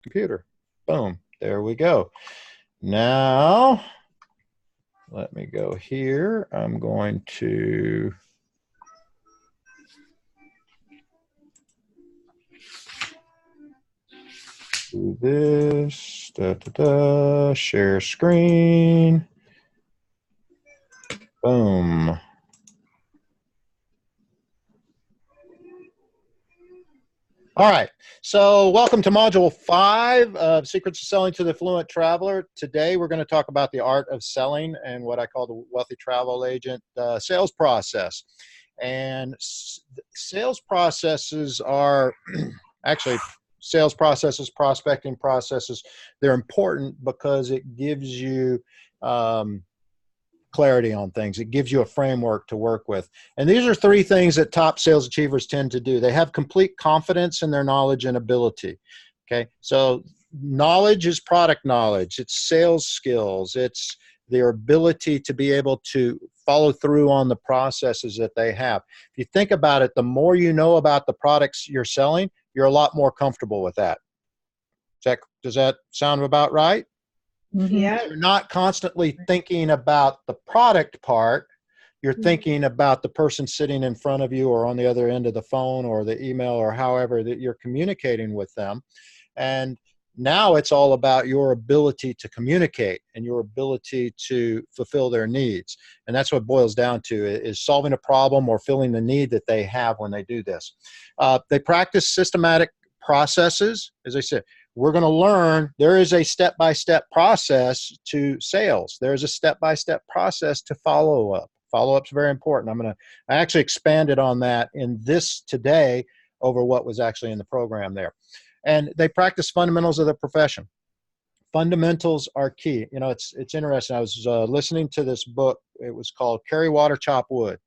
computer. Boom. There we go. Now, let me go here. I'm going to do this. Share screen. Boom. All right, so welcome to Module 5 of Secrets of Selling to the Fluent Traveler. Today we're going to talk about the art of selling and what I call the wealthy travel agent sales process. And sales processes are actually sales processes, prospecting processes. They're important because it gives you clarity on things. It gives you a framework to work with. And these are three things that top sales achievers tend to do. They have complete confidence in their knowledge and ability. Okay, so knowledge is product knowledge. It's sales skills. It's their ability to be able to follow through on the processes that they have. If you think about it, the more you know about the products you're selling, you're a lot more comfortable with that. Does that sound about right? Yeah. You're not constantly thinking about the product part. You're thinking about the person sitting in front of you or on the other end of the phone or the email or however that you're communicating with them. And now it's all about your ability to communicate and your ability to fulfill their needs. And that's what it boils down to, is solving a problem or filling the need that they have when they do this. They practice systematic processes. As I said, we're going to learn there is a step-by-step process to sales. There's a step-by-step process to follow-up. Follow-up's very important. I actually expanded on that in this today over what was actually in the program there. And they practice fundamentals of the profession. Fundamentals are key. You know, it's interesting. I was listening to this book. It was called Carry Water, Chop Wood.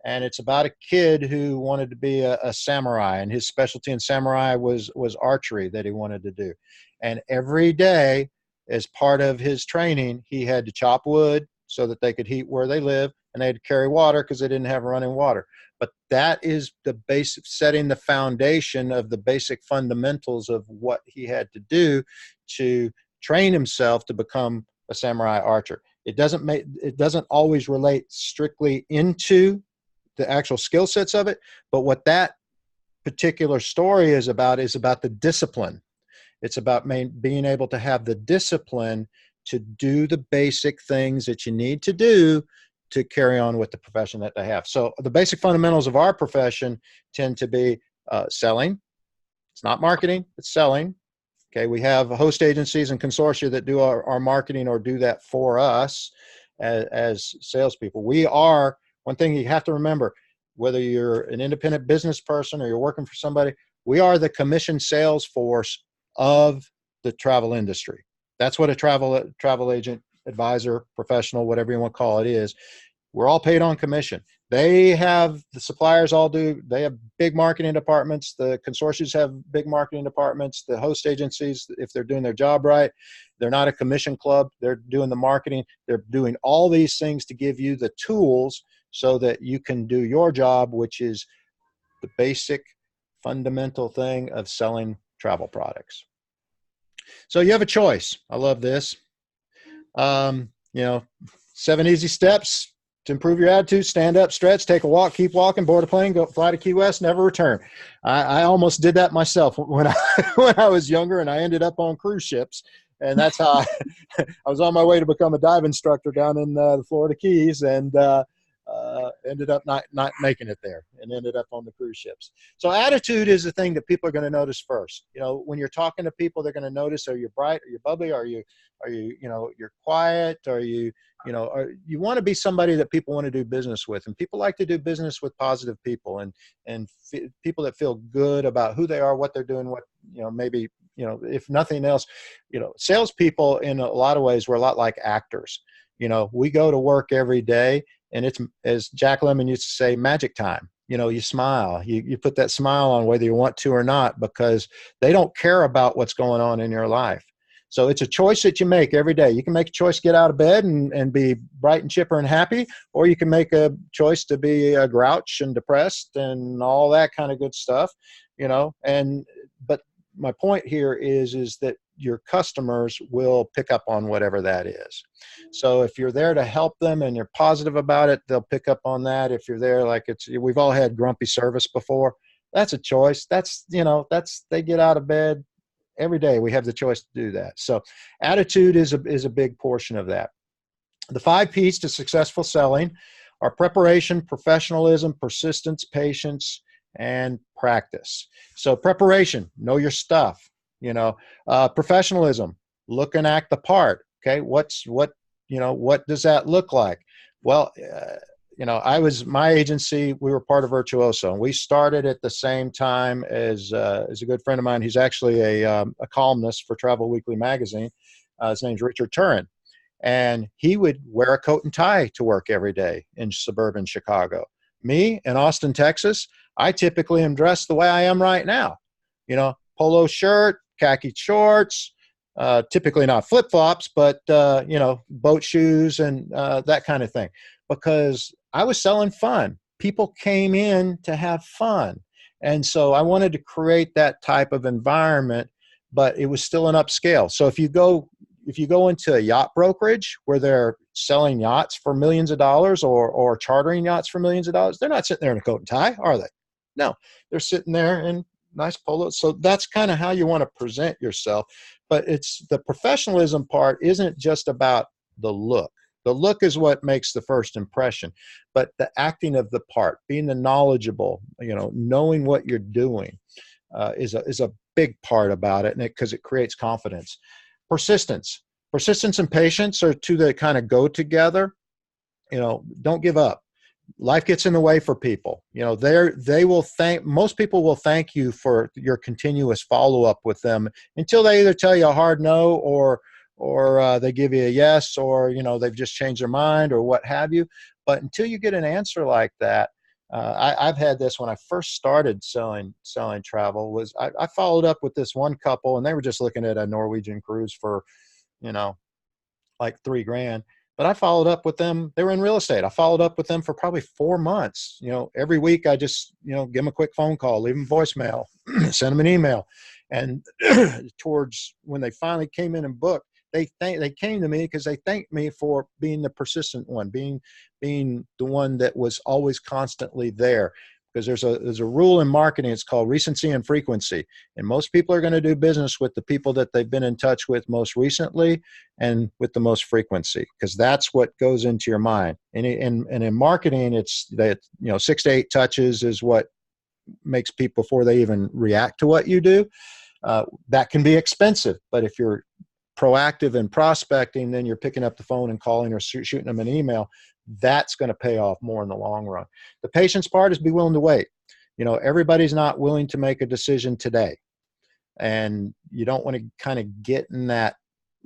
And it's about a kid who wanted to be a samurai, and his specialty in samurai was archery that he wanted to do. And every day, as part of his training, he had to chop wood so that they could heat where they live, and they had to carry water because they didn't have running water. But that is the basic, setting the foundation of the basic fundamentals of what he had to do to train himself to become a samurai archer. It doesn't always relate strictly into the actual skill sets of it, but what that particular story is about the discipline. It's about being able to have the discipline to do the basic things that you need to do to carry on with the profession that they have. So the basic fundamentals of our profession tend to be selling. It's not marketing, it's selling. Okay, we have host agencies and consortia that do our marketing or do that for us as salespeople. One thing you have to remember, whether you're an independent business person or you're working for somebody, we are the commission sales force of the travel industry. That's what a travel agent, advisor, professional, whatever you want to call it is. We're all paid on commission. The suppliers all do. They have big marketing departments. The consortiums have big marketing departments. The host agencies, if they're doing their job right, they're not a commission club. They're doing the marketing. They're doing all these things to give you the tools so that you can do your job, which is the basic fundamental thing of selling travel products. So you have a choice. I love this. 7 easy steps to improve your attitude: stand up, stretch, take a walk, keep walking, board a plane, go fly to Key West, never return. I almost did that myself when I was younger, and I ended up on cruise ships. And that's how I was on my way to become a dive instructor down in the Florida Keys, and ended up not making it there, and ended up on the cruise ships. So attitude is the thing that people are going to notice first. When you're talking to people, they're going to notice: are you bright? Are you bubbly? Are you you're quiet? Are you you want to be somebody that people want to do business with, and people like to do business with positive people and people that feel good about who they are, what they're doing, what maybe if nothing else, salespeople in a lot of ways, we're a lot like actors. We go to work every day, and it's, as Jack Lemmon used to say, magic time. You smile, you put that smile on whether you want to or not, because they don't care about what's going on in your life. So it's a choice that you make every day. You can make a choice to get out of bed and be bright and chipper and happy, or you can make a choice to be a grouch and depressed and all that kind of good stuff, but my point here is that your customers will pick up on whatever that is. So if you're there to help them and you're positive about it, they'll pick up on that. If you're there like we've all had grumpy service before, that's a choice. They get out of bed every day. We have the choice to do that. So attitude is a big portion of that. The 5 P's to successful selling are preparation, professionalism, persistence, patience, and practice. So preparation, know your stuff. Professionalism, look and act the part. Okay, what does that look like? Well, my agency, we were part of Virtuoso, and we started at the same time as a good friend of mine. He's actually a columnist for Travel Weekly magazine. His name's Richard Turin. And he would wear a coat and tie to work every day in suburban Chicago. Me in Austin, Texas, I typically am dressed the way I am right now. Polo shirt, khaki shorts, typically not flip-flops, but, boat shoes and that kind of thing. Because I was selling fun. People came in to have fun. And so I wanted to create that type of environment, but it was still an upscale. So if you go into a yacht brokerage where they're selling yachts for millions of dollars or chartering yachts for millions of dollars, they're not sitting there in a coat and tie, are they? No, they're sitting there in nice polos. So that's kind of how you want to present yourself. But the professionalism part isn't just about the look. The look is what makes the first impression, but the acting of the part, being the knowledgeable, knowing what you're doing is a big part about it, and because it creates confidence. Persistence and patience are two that kind of go together. Don't give up. Life gets in the way for people. Most people will thank you for your continuous follow-up with them until they either tell you a hard no or they give you a yes, or they've just changed their mind or what have you. But until you get an answer like that, I've had this when I first started selling travel. I followed up with this one couple, and they were just looking at a Norwegian cruise for like $3,000. But I followed up with them. They were in real estate. I followed up with them for probably 4 months. Every week I just give them a quick phone call, leave them voicemail, send them an email, and towards when they finally came in and booked, they came to me because they thanked me for being the persistent one, being the one that was always constantly there. Because there's a rule in marketing. It's called recency and frequency. And most people are going to do business with the people that they've been in touch with most recently and with the most frequency, because that's what goes into your mind. And in marketing, it's that 6 to 8 touches is what makes people before they even react to what you do. That can be expensive, but if you're proactive in prospecting, then you're picking up the phone and calling or shooting them an email. That's going to pay off more in the long run. The patience part is be willing to wait. Everybody's not willing to make a decision today. And you don't want to kind of get in that,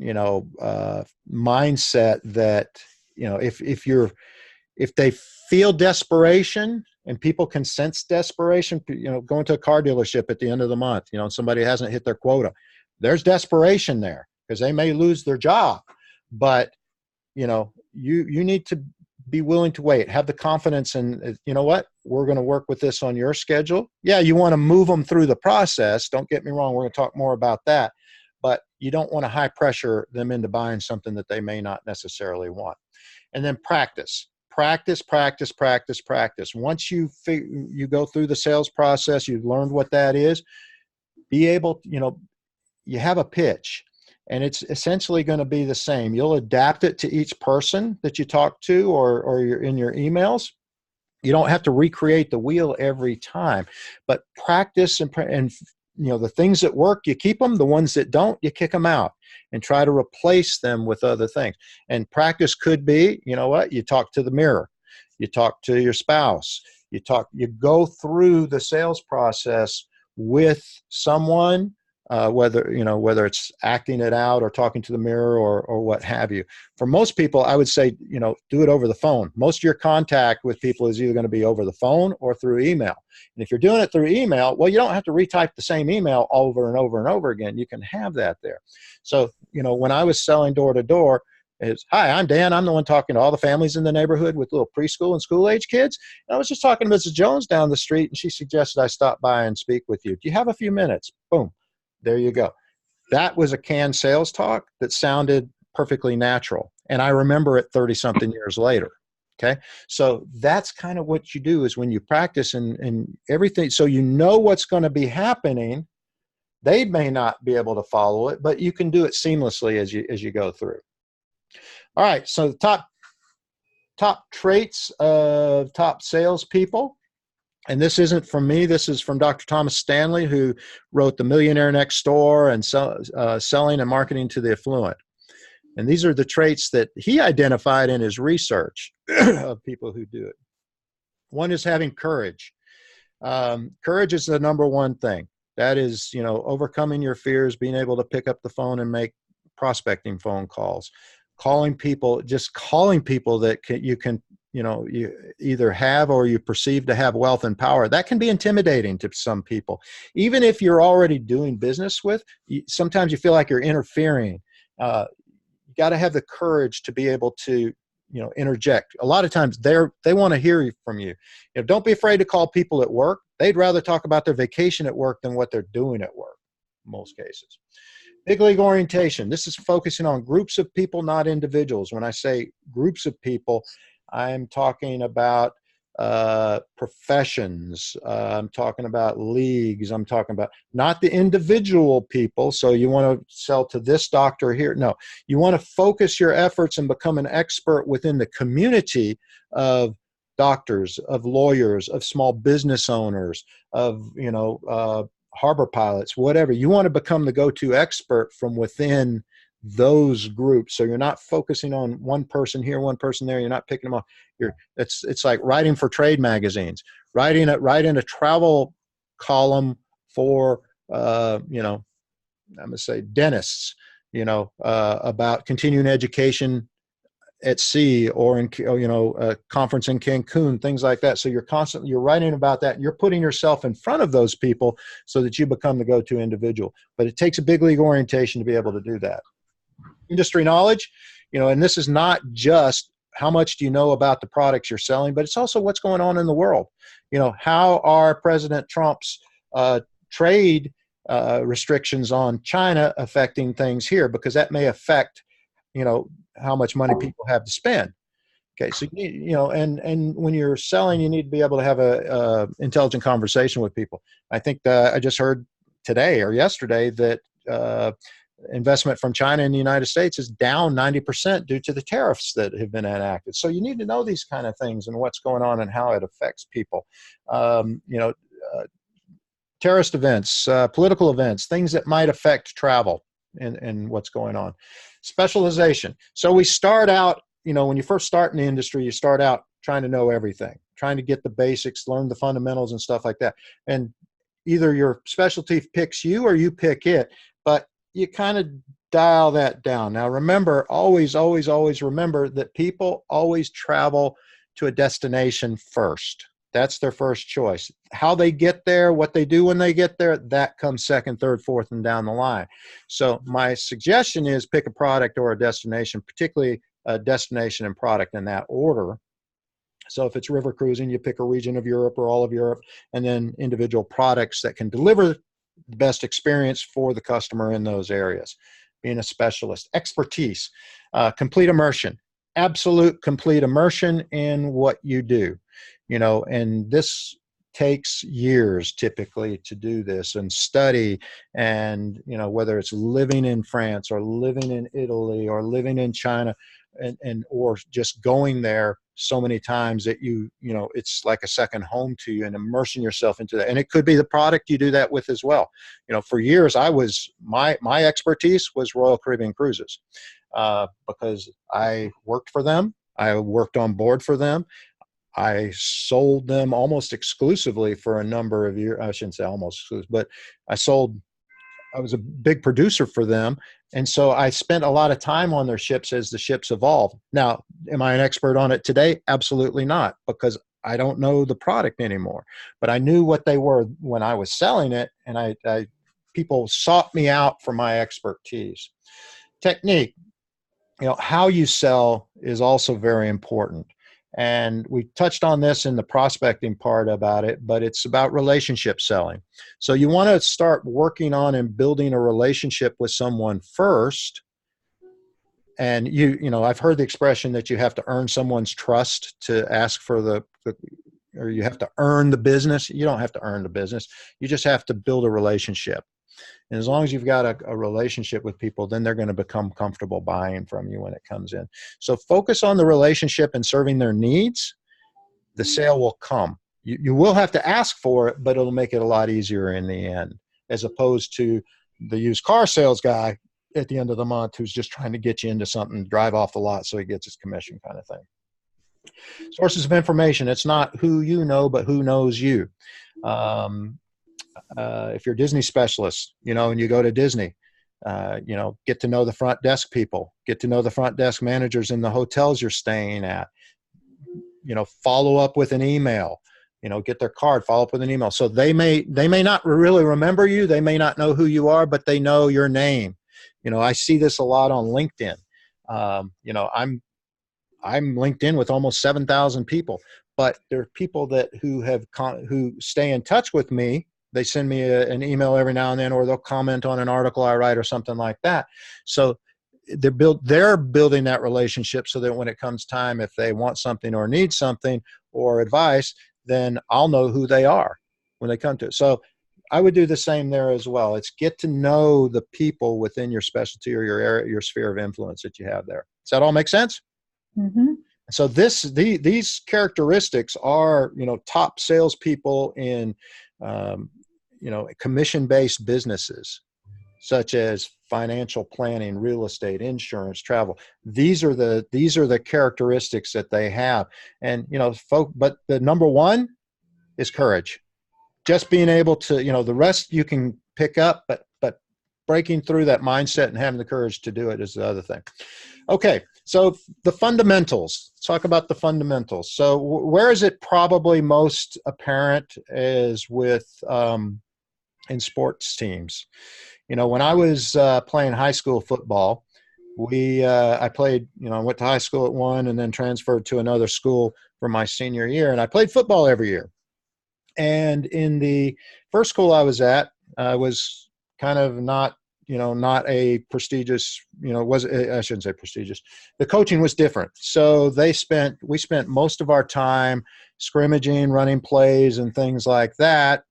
mindset that, if they feel desperation, and people can sense desperation, going to a car dealership at the end of the month, and somebody hasn't hit their quota, there's desperation there because they may lose their job. But, you need to be willing to wait, have the confidence, and what, we're going to work with this on your schedule. Yeah, you want to move them through the process. Don't get me wrong. We're going to talk more about that, but you don't want to high pressure them into buying something that they may not necessarily want. And then practice. Once you go through the sales process, you've learned what that is, be able, you have a pitch. And it's essentially going to be the same. You'll adapt it to each person that you talk to or you're in your emails. You don't have to recreate the wheel every time, but practice and the things that work, you keep them. The ones that don't, you kick them out and try to replace them with other things. And practice could be, you talk to the mirror, you talk to your spouse, you go through the sales process with someone. Whether it's acting it out or talking to the mirror or what have you. For most people, I would say, do it over the phone. Most of your contact with people is either going to be over the phone or through email. And if you're doing it through email, well, you don't have to retype the same email over and over and over again. You can have that there. So, when I was selling door to door, it's, hi, I'm Dan. I'm the one talking to all the families in the neighborhood with little preschool and school-age kids. And I was just talking to Mrs. Jones down the street, and she suggested I stop by and speak with you. Do you have a few minutes? Boom. There you go. That was a canned sales talk that sounded perfectly natural. And I remember it 30 something years later. Okay. So that's kind of what you do is when you practice and everything. So you know what's going to be happening. They may not be able to follow it, but you can do it seamlessly as you go through. All right. So the top traits of top salespeople. And this isn't from me. This is from Dr. Thomas Stanley, who wrote The Millionaire Next Door and Selling and Marketing to the Affluent. And these are the traits that he identified in his research of people who do it. One is having courage. Courage is the number one thing. That is, overcoming your fears, being able to pick up the phone and make prospecting phone calls, calling people that you can you either have or you perceive to have wealth and power. That can be intimidating to some people. Even if you're already doing business with, sometimes you feel like you're interfering. You got to have the courage to be able to, interject. A lot of times they want to hear from you. Don't be afraid to call people at work. They'd rather talk about their vacation at work than what they're doing at work, in most cases. Big league orientation. This is focusing on groups of people, not individuals. When I say groups of people, I'm talking about professions. I'm talking about leagues. I'm talking about not the individual people. So you want to sell to this doctor here. No, you want to focus your efforts and become an expert within the community of doctors, of lawyers, of small business owners, of, harbor pilots, whatever. You want to become the go-to expert from within those groups. So you're not focusing on one person here, one person there. You're not picking them up. It's like writing for trade magazines, writing a travel column for, I'm going to say dentists, about continuing education at sea or in, a conference in Cancun, things like that. So you're writing about that. And you're putting yourself in front of those people so that you become the go-to individual. But it takes a big league orientation to be able to do that. Industry knowledge, and this is not just how much do you know about the products you're selling, but it's also what's going on in the world. How are President Trump's trade restrictions on China affecting things here? Because that may affect, how much money people have to spend. Okay, so and when you're selling, you need to be able to have a intelligent conversation with people. I think I just heard today or yesterday that investment from China in the United States is down 90% due to the tariffs that have been enacted. So you need to know these kind of things and what's going on and how it affects people. Terrorist events, political events, things that might affect travel and what's going on. Specialization. So we start out, when you first start in the industry, you start out trying to know everything, trying to get the basics, learn the fundamentals and stuff like that. And either your specialty picks you or you pick it, but you kind of dial that down. Now, remember, always remember that people always travel to a destination first. That's their first choice. How they get there, what they do when they get there, that comes second, third, fourth, and down the line. So my suggestion is pick a product or a destination, particularly a destination and product in that order. So if it's river cruising, you pick a region of Europe or all of Europe, and then individual products that can deliver the best experience for the customer in those areas. Being a specialist. Expertise. Complete immersion. Absolute complete immersion in what you do. And this takes years typically to do this and study, and whether it's living in France or living in Italy or living in China and or just going there so many times that it's like a second home to you, and immersing yourself into that. And it could be the product you do that with as well. For years my expertise was Royal Caribbean Cruises because I worked for them. I worked on board for them. I sold them almost exclusively for a number of years. I shouldn't say almost exclusive, but I was a big producer for them. And so I spent a lot of time on their ships as the ships evolved. Now, am I an expert on it today? Absolutely not, because I don't know the product anymore. But I knew what they were when I was selling it, and people sought me out for my expertise. Technique. How you sell is also very important. And we touched on this in the prospecting part about it, but it's about relationship selling. So you want to start working on and building a relationship with someone first. And I've heard the expression that you have to earn someone's trust to ask for or you have to earn the business. You don't have to earn the business. You just have to build a relationship. And as long as you've got a relationship with people, then they're going to become comfortable buying from you when it comes in. So focus on the relationship and serving their needs. The sale will come. You will have to ask for it, but it'll make it a lot easier in the end, as opposed to the used car sales guy at the end of the month who's just trying to get you into something, drive off the lot so he gets his commission kind of thing. Sources of information. It's not who you know, but who knows you. If you're a Disney specialist, and you go to Disney, get to know the front desk people, get to know the front desk managers in the hotels you're staying at, follow up with an email, get their card, follow up with an email. So they may not really remember you. They may not know who you are, but they know your name. I see this a lot on LinkedIn. I'm LinkedIn with almost 7,000 people, but there are people who stay in touch with me. They send me an email every now and then, or they'll comment on an article I write or something like that. So they're building that relationship so that when it comes time, if they want something or need something or advice, then I'll know who they are when they come to it. So I would do the same there as well. It's get to know the people within your specialty or your area, your sphere of influence that you have there. Does that all make sense? Mm-hmm. So these characteristics are, top salespeople in, commission-based businesses, such as financial planning, real estate, insurance, travel. These are the characteristics that they have. And, but the number one is courage. Just being able to, the rest you can pick up, but breaking through that mindset and having the courage to do it is the other thing. Okay, so the fundamentals. Let's talk about the fundamentals. So where is it probably most apparent is with in sports teams. When I was playing high school football, I played, I went to high school at one and then transferred to another school for my senior year, and I played football every year. And in the first school I was at, was kind of not a prestigious, I shouldn't say prestigious. The coaching was different. So we spent most of our time scrimmaging, running plays and things like that.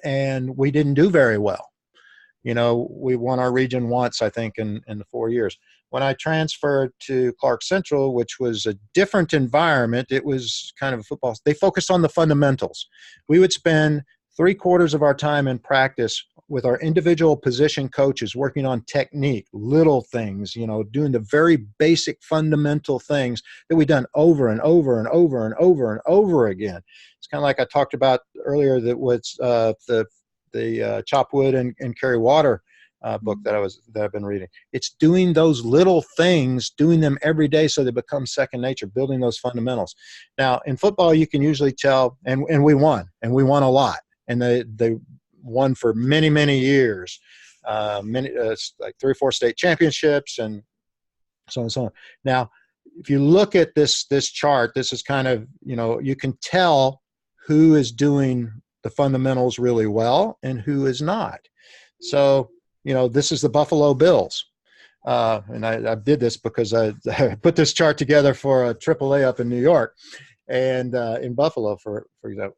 And we didn't do very well. We won our region once, I think, in the 4 years. When I transferred to Clark Central, which was a different environment, it was kind of a football. They focused on the fundamentals. We would spend 3/4 of our time in practice with our individual position coaches working on technique, little things, doing the very basic fundamental things that we've done over and over and over and over and over again. It's kind of like I talked about earlier that was the Chop Wood and Carry Water book that I've been reading. It's doing those little things, doing them every day so they become second nature, building those fundamentals. Now, in football, you can usually tell, and we won a lot. And they won for many, many years, like 3 or 4 state championships and so on and so on. Now, if you look at this chart, this is kind of, you can tell who is doing the fundamentals really well and who is not. So, this is the Buffalo Bills. And I did this because I put this chart together for a AAA up in New York and in Buffalo, for example.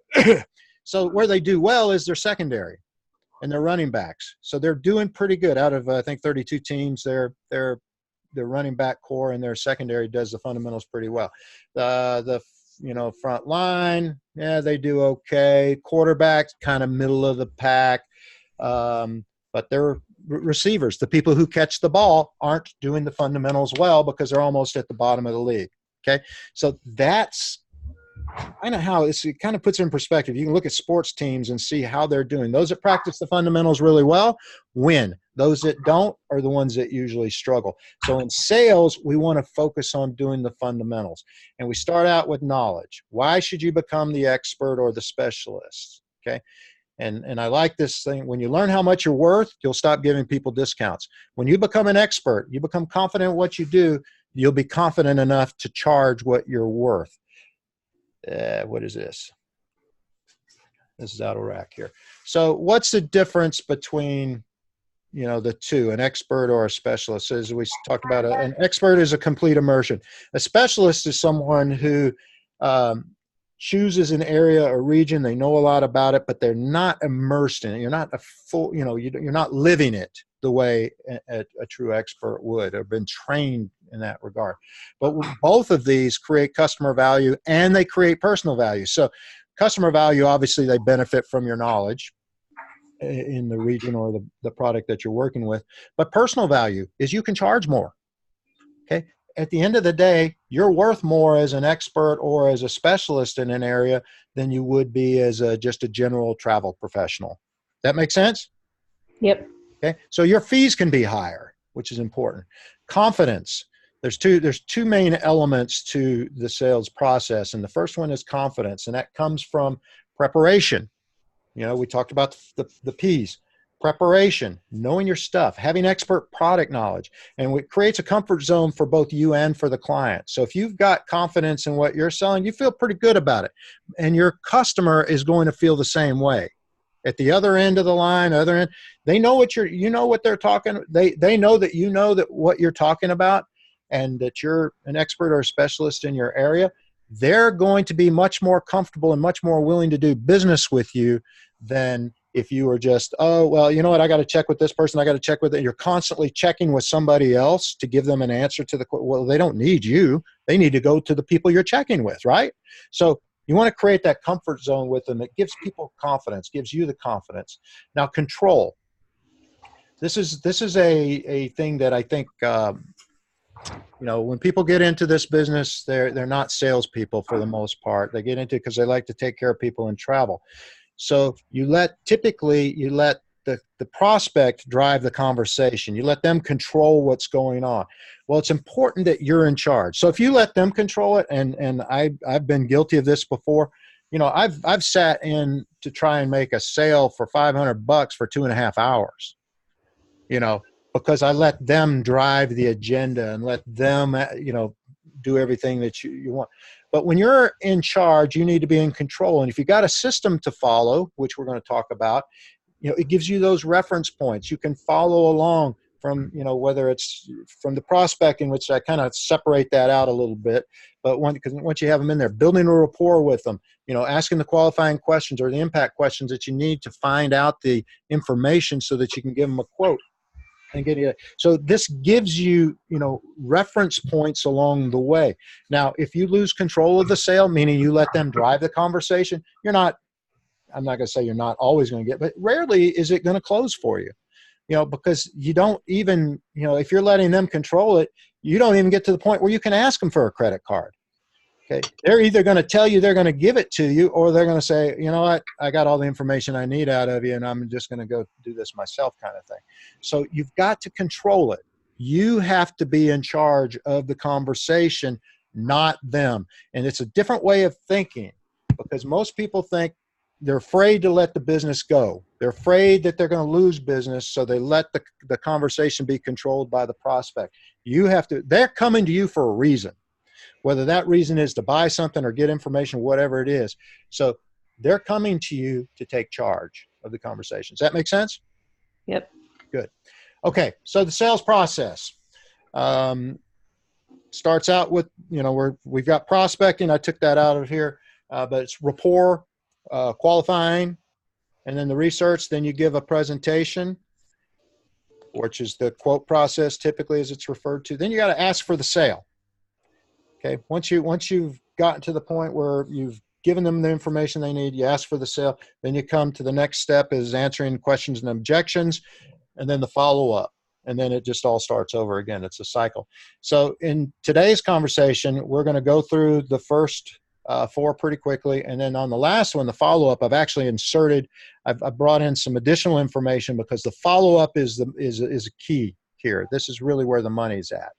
So where they do well is their secondary and their running backs. So they're doing pretty good. Out of, I think, 32 teams, their running back core and their secondary does the fundamentals pretty well. The front line, yeah, they do okay. Quarterbacks, kind of middle of the pack. But their receivers, the people who catch the ball, aren't doing the fundamentals well because they're almost at the bottom of the league. Okay, so that's kind of how it kind of puts it in perspective. You can look at sports teams and see how they're doing. Those that practice the fundamentals really well win. Those that don't are the ones that usually struggle. So in sales, we want to focus on doing the fundamentals. And we start out with knowledge. Why should you become the expert or the specialist? Okay. And I like this thing. When you learn how much you're worth, you'll stop giving people discounts. When you become an expert, you become confident in what you do, you'll be confident enough to charge what you're worth. what is this? This is out of rack here. So what's the difference between, you know, the two, an expert or a specialist? As we talked about, an expert is a complete immersion. A specialist is someone who chooses an area or region. They know a lot about it, but they're not immersed in it. You're not a full, you know, you're not living it the way a true expert would, or been trained in that regard. But both of these create customer value and they create personal value. So customer value, obviously they benefit from your knowledge in the region or the product that you're working with. But personal value is you can charge more. Okay. At the end of the day, you're worth more as an expert or as a specialist in an area than you would be as just a general travel professional. That make sense? Yep. Okay. So your fees can be higher, which is important. Confidence. There's two main elements to the sales process. And the first one is confidence. And that comes from preparation. You know, we talked about the P's. Preparation, knowing your stuff, having expert product knowledge, and it creates a comfort zone for both you and for the client. So if you've got confidence in what you're selling, you feel pretty good about it. And your customer is going to feel the same way. At the other end of the line, they know what you know what they're talking. They know that you know that what you're talking about, and that you're an expert or a specialist in your area. They're going to be much more comfortable and much more willing to do business with you than if you were just, oh, well, you know what, I got to check with this person, I got to check with it. You're constantly checking with somebody else to give them an answer to well, they don't need you. They need to go to the people you're checking with, right? So you want to create that comfort zone with them. It gives people confidence, gives you the confidence. Now, control. This is a thing that I think, you know, when people get into this business, they're not salespeople for the most part. They get into it because they like to take care of people and travel. So typically you let the prospect drive the conversation. You let them control what's going on. Well, it's important that you're in charge. So if you let them control it, and I've been guilty of this before, you know, I've sat in to try and make a sale for $500 for 2.5 hours, you know, because I let them drive the agenda and let them, you know, do everything that you want. But when you're in charge, you need to be in control. And if you got a system to follow, which we're going to talk about, you know, it gives you those reference points. You can follow along from, you know, whether it's from the prospect, in which I kind of separate that out a little bit. But because once you have them in there, building a rapport with them, you know, asking the qualifying questions or the impact questions that you need to find out the information so that you can give them a quote. And get it. So this gives you, you know, reference points along the way. Now, if you lose control of the sale, meaning you let them drive the conversation, I'm not going to say you're not always going to get, but rarely is it going to close for you, you know, because you don't even, you know, if you're letting them control it, you don't even get to the point where you can ask them for a credit card. Okay. They're either going to tell you they're going to give it to you, or they're going to say, you know what, I got all the information I need out of you, and I'm just going to go do this myself, kind of thing. So you've got to control it. You have to be in charge of the conversation, not them. And it's a different way of thinking, because most people think they're afraid to let the business go. They're afraid that they're going to lose business, so they let the conversation be controlled by the prospect. They're coming to you for a reason. Whether that reason is to buy something or get information, whatever it is. So they're coming to you to take charge of the conversations. Does that make sense? Yep. Good. Okay. So the sales process starts out with, you know, we've got prospecting. I took that out of here, but it's rapport, qualifying, and then the research. Then you give a presentation, which is the quote process, typically, as it's referred to. Then you got to ask for the sale. Okay. Once you've gotten to the point where you've given them the information they need, you ask for the sale, then you come to the next step, is answering questions and objections, and then the follow-up. And then it just all starts over again. It's a cycle. So in today's conversation, we're going to go through the first 4 pretty quickly. And then on the last one, the follow-up, I've actually inserted, I've brought in some additional information, because the follow-up is a key here. This is really where the money's at.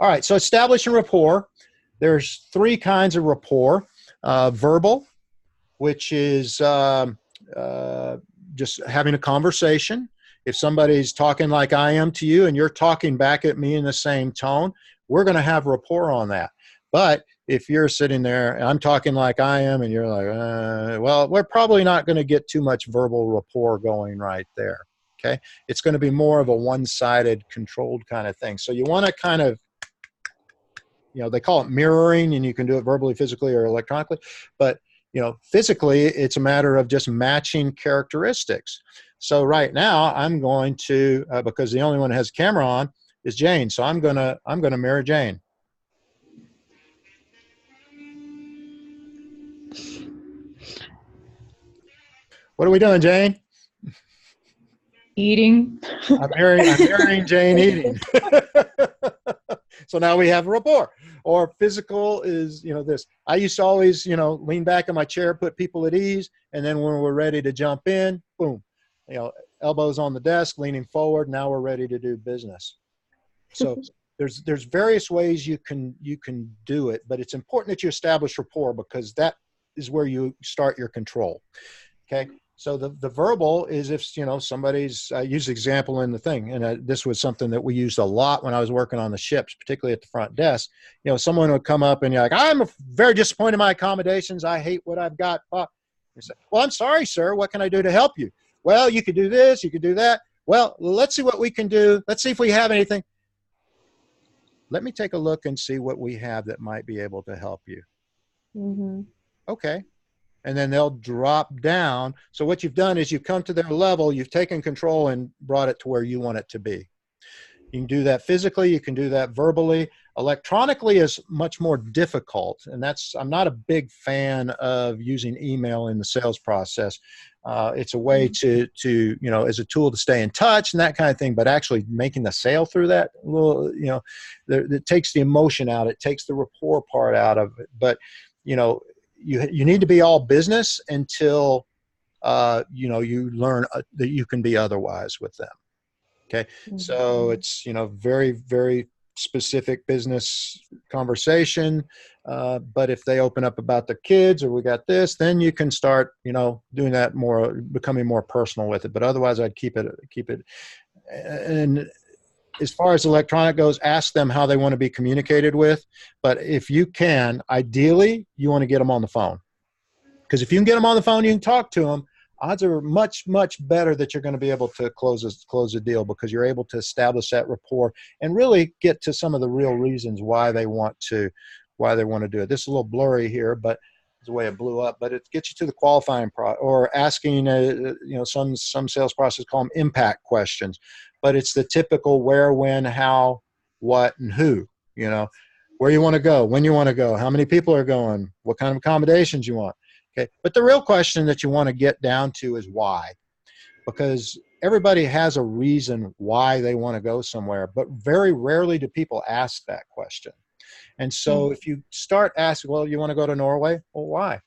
All right, so establishing rapport. There's 3 kinds of rapport. Verbal, which is just having a conversation. If somebody's talking like I am to you and you're talking back at me in the same tone, we're going to have rapport on that. But if you're sitting there and I'm talking like I am and you're like, well, we're probably not going to get too much verbal rapport going right there. Okay. It's going to be more of a one-sided controlled kind of thing. So you want to kind of, they call it mirroring, and you can do it verbally, physically, or electronically. But, physically, it's a matter of just matching characteristics. So right now I'm going to, because the only one that has a camera on is Jane. So I'm going to mirror Jane. What are we doing, Jane? Eating. I'm mirroring Jane eating. So now we have a rapport. Or physical is, this. I used to always, lean back in my chair, put people at ease, and then when we're ready to jump in, boom, elbows on the desk, leaning forward. Now we're ready to do business. So there's various ways you can do it, but it's important that you establish rapport, because that is where you start your control. Okay. So the verbal is if, somebody's, I used the example in the thing, and this was something that we used a lot when I was working on the ships, particularly at the front desk. Someone would come up and you're like, I'm very disappointed in my accommodations. I hate what I've got. You say, well, I'm sorry, sir. What can I do to help you? Well, you could do this, you could do that. Well, let's see what we can do. Let's see if we have anything. Let me take a look and see what we have that might be able to help you. Mm-hmm. Okay. And then they'll drop down. So what you've done is you've come to their level, you've taken control and brought it to where you want it to be. You can do that physically, you can do that verbally. Electronically is much more difficult. And I'm not a big fan of using email in the sales process. It's a way to, as a tool to stay in touch and that kind of thing, but actually making the sale through that, it takes the emotion out, it takes the rapport part out of it. But, you need to be all business until, you learn that you can be otherwise with them. Okay. Mm-hmm. So it's, very, very specific business conversation. But if they open up about the kids or we got this, then you can start, doing that more, becoming more personal with it. But otherwise I'd keep it. And as far as electronic goes, ask them how they want to be communicated with. But if you can, ideally, you want to get them on the phone. Because if you can get them on the phone, you can talk to them, odds are much, much better that you're going to be able to close a deal, because you're able to establish that rapport and really get to some of the real reasons why they want to do it. This is a little blurry here, but it's the way it blew up. But it gets you to the qualifying or asking, some sales process call them impact questions. But it's the typical where, when, how, what, and who, where you want to go, when you want to go, how many people are going, what kind of accommodations you want. Okay. But the real question that you want to get down to is why, because everybody has a reason why they want to go somewhere, but very rarely do people ask that question. And so if you start asking, well, you want to go to Norway? Well, why?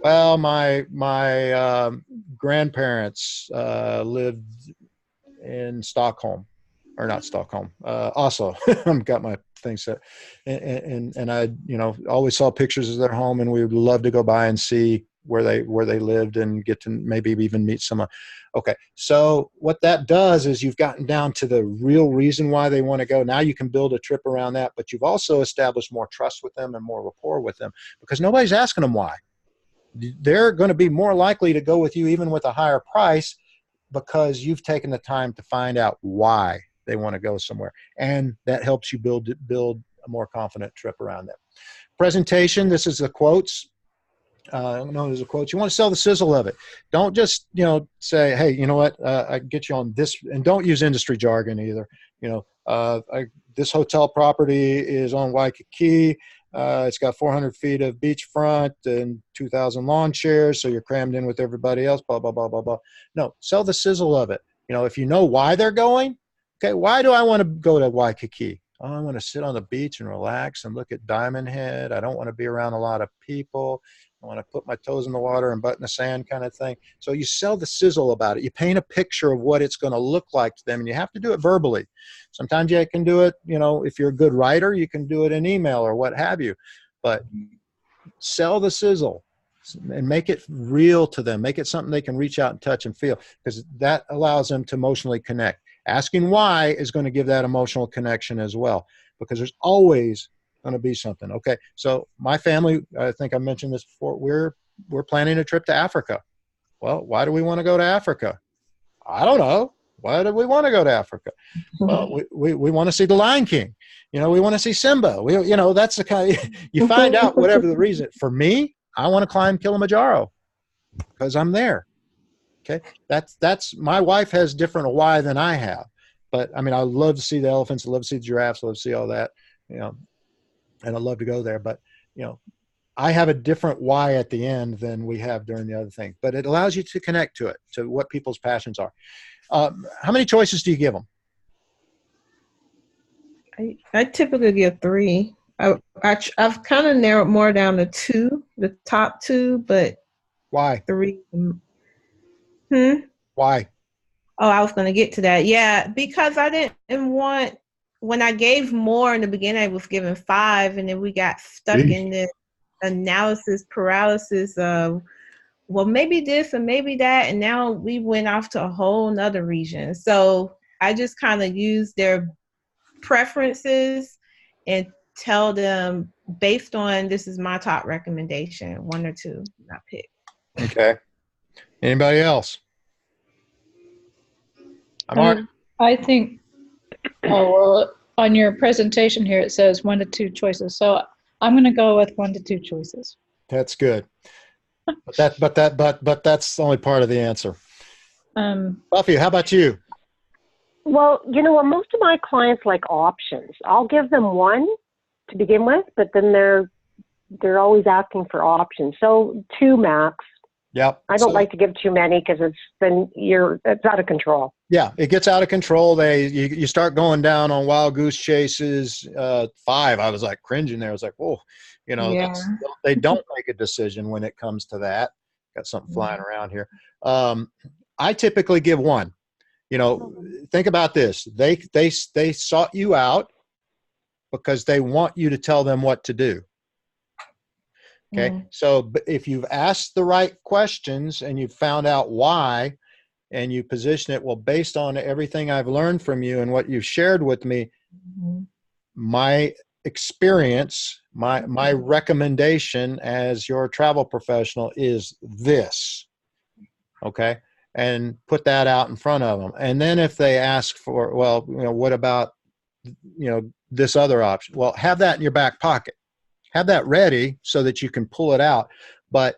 Well, my grandparents lived in Stockholm, or not Stockholm, Oslo. I've got my thing set, and I, always saw pictures of their home, and we would love to go by and see where they lived and get to maybe even meet someone. Okay, so what that does is you've gotten down to the real reason why they want to go. Now you can build a trip around that, but you've also established more trust with them and more rapport with them, because nobody's asking them why. They're going to be more likely to go with you even with a higher price, because you've taken the time to find out why they want to go somewhere. And that helps you build a more confident trip around them. Presentation, this is the quotes. There's a quote. You want to sell the sizzle of it. Don't just, say, hey, you know what, I can get you on this, and don't use industry jargon either. This hotel property is on Waikiki. It's got 400 feet of beachfront and 2,000 lawn chairs, so you're crammed in with everybody else, blah, blah, blah, blah, blah. No, sell the sizzle of it. If you know why they're going, okay, why do I want to go to Waikiki? Oh, I want to sit on the beach and relax and look at Diamond Head. I don't want to be around a lot of people. I want to put my toes in the water and butt in the sand kind of thing. So you sell the sizzle about it. You paint a picture of what it's going to look like to them, and you have to do it verbally. Sometimes you can do it, if you're a good writer, you can do it in email or what have you. But sell the sizzle and make it real to them. Make it something they can reach out and touch and feel, because that allows them to emotionally connect. Asking why is going to give that emotional connection as well, because there's always going to be something. Okay. So my family, I think I mentioned this before, we're planning a trip to Africa. Well, why do we want to go to Africa? I don't know. Why do we want to go to Africa? Well, we want to see the Lion King. We want to see Simba. That's the kind of, you find out whatever the reason. For me, I want to climb Kilimanjaro because I'm there. Okay. That's my wife has different why than I have. But I mean, I love to see the elephants. I love to see the giraffes. I love to see all that, and I love to go there. But, I have a different why at the end than we have during the other thing. But it allows you to connect to it, to what people's passions are. How many choices do you give them? I typically give 3. I've kind of narrowed more down to 2, the top 2, but Why? 3. Why? Oh, I was going to get to that. Yeah, because I didn't want, when I gave more in the beginning, I was giving 5, and then we got stuck in this analysis paralysis of, well, maybe this and maybe that, and now we went off to a whole nother region. So I just kind of use their preferences and tell them, based on, this is my top recommendation, 1 or 2, not pick. Okay. Anybody else? I think, on your presentation here, it says 1 to 2 choices. So I'm going to go with 1 to 2 choices. That's good. But that's only part of the answer. Buffy, how about you? Well, most of my clients like options. I'll give them 1 to begin with, but then they're always asking for options. So 2 max. Yep. I don't like to give too many because it's out of control. Yeah, it gets out of control. You start going down on wild goose chases. 5, I was like cringing there. I was like, whoa, they don't make a decision when it comes to that. Got something flying around here. I typically give 1. Think about this. They sought you out because they want you to tell them what to do. Okay. So if you've asked the right questions and you've found out why, and you position it, well, based on everything I've learned from you and what you've shared with me, my experience, my recommendation as your travel professional is this. Okay. And put that out in front of them. And then if they ask for, well, what about, this other option? Well, have that in your back pocket. Have that ready so that you can pull it out. But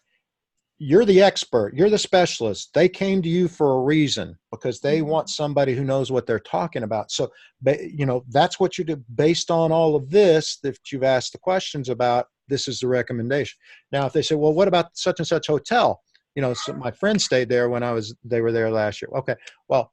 you're the expert. You're the specialist. They came to you for a reason because they want somebody who knows what they're talking about. So, that's what you do based on all of this that you've asked the questions about. This is the recommendation. Now, if they say, well, what about such and such hotel? So my friend stayed there when they were there last year. Okay. Well,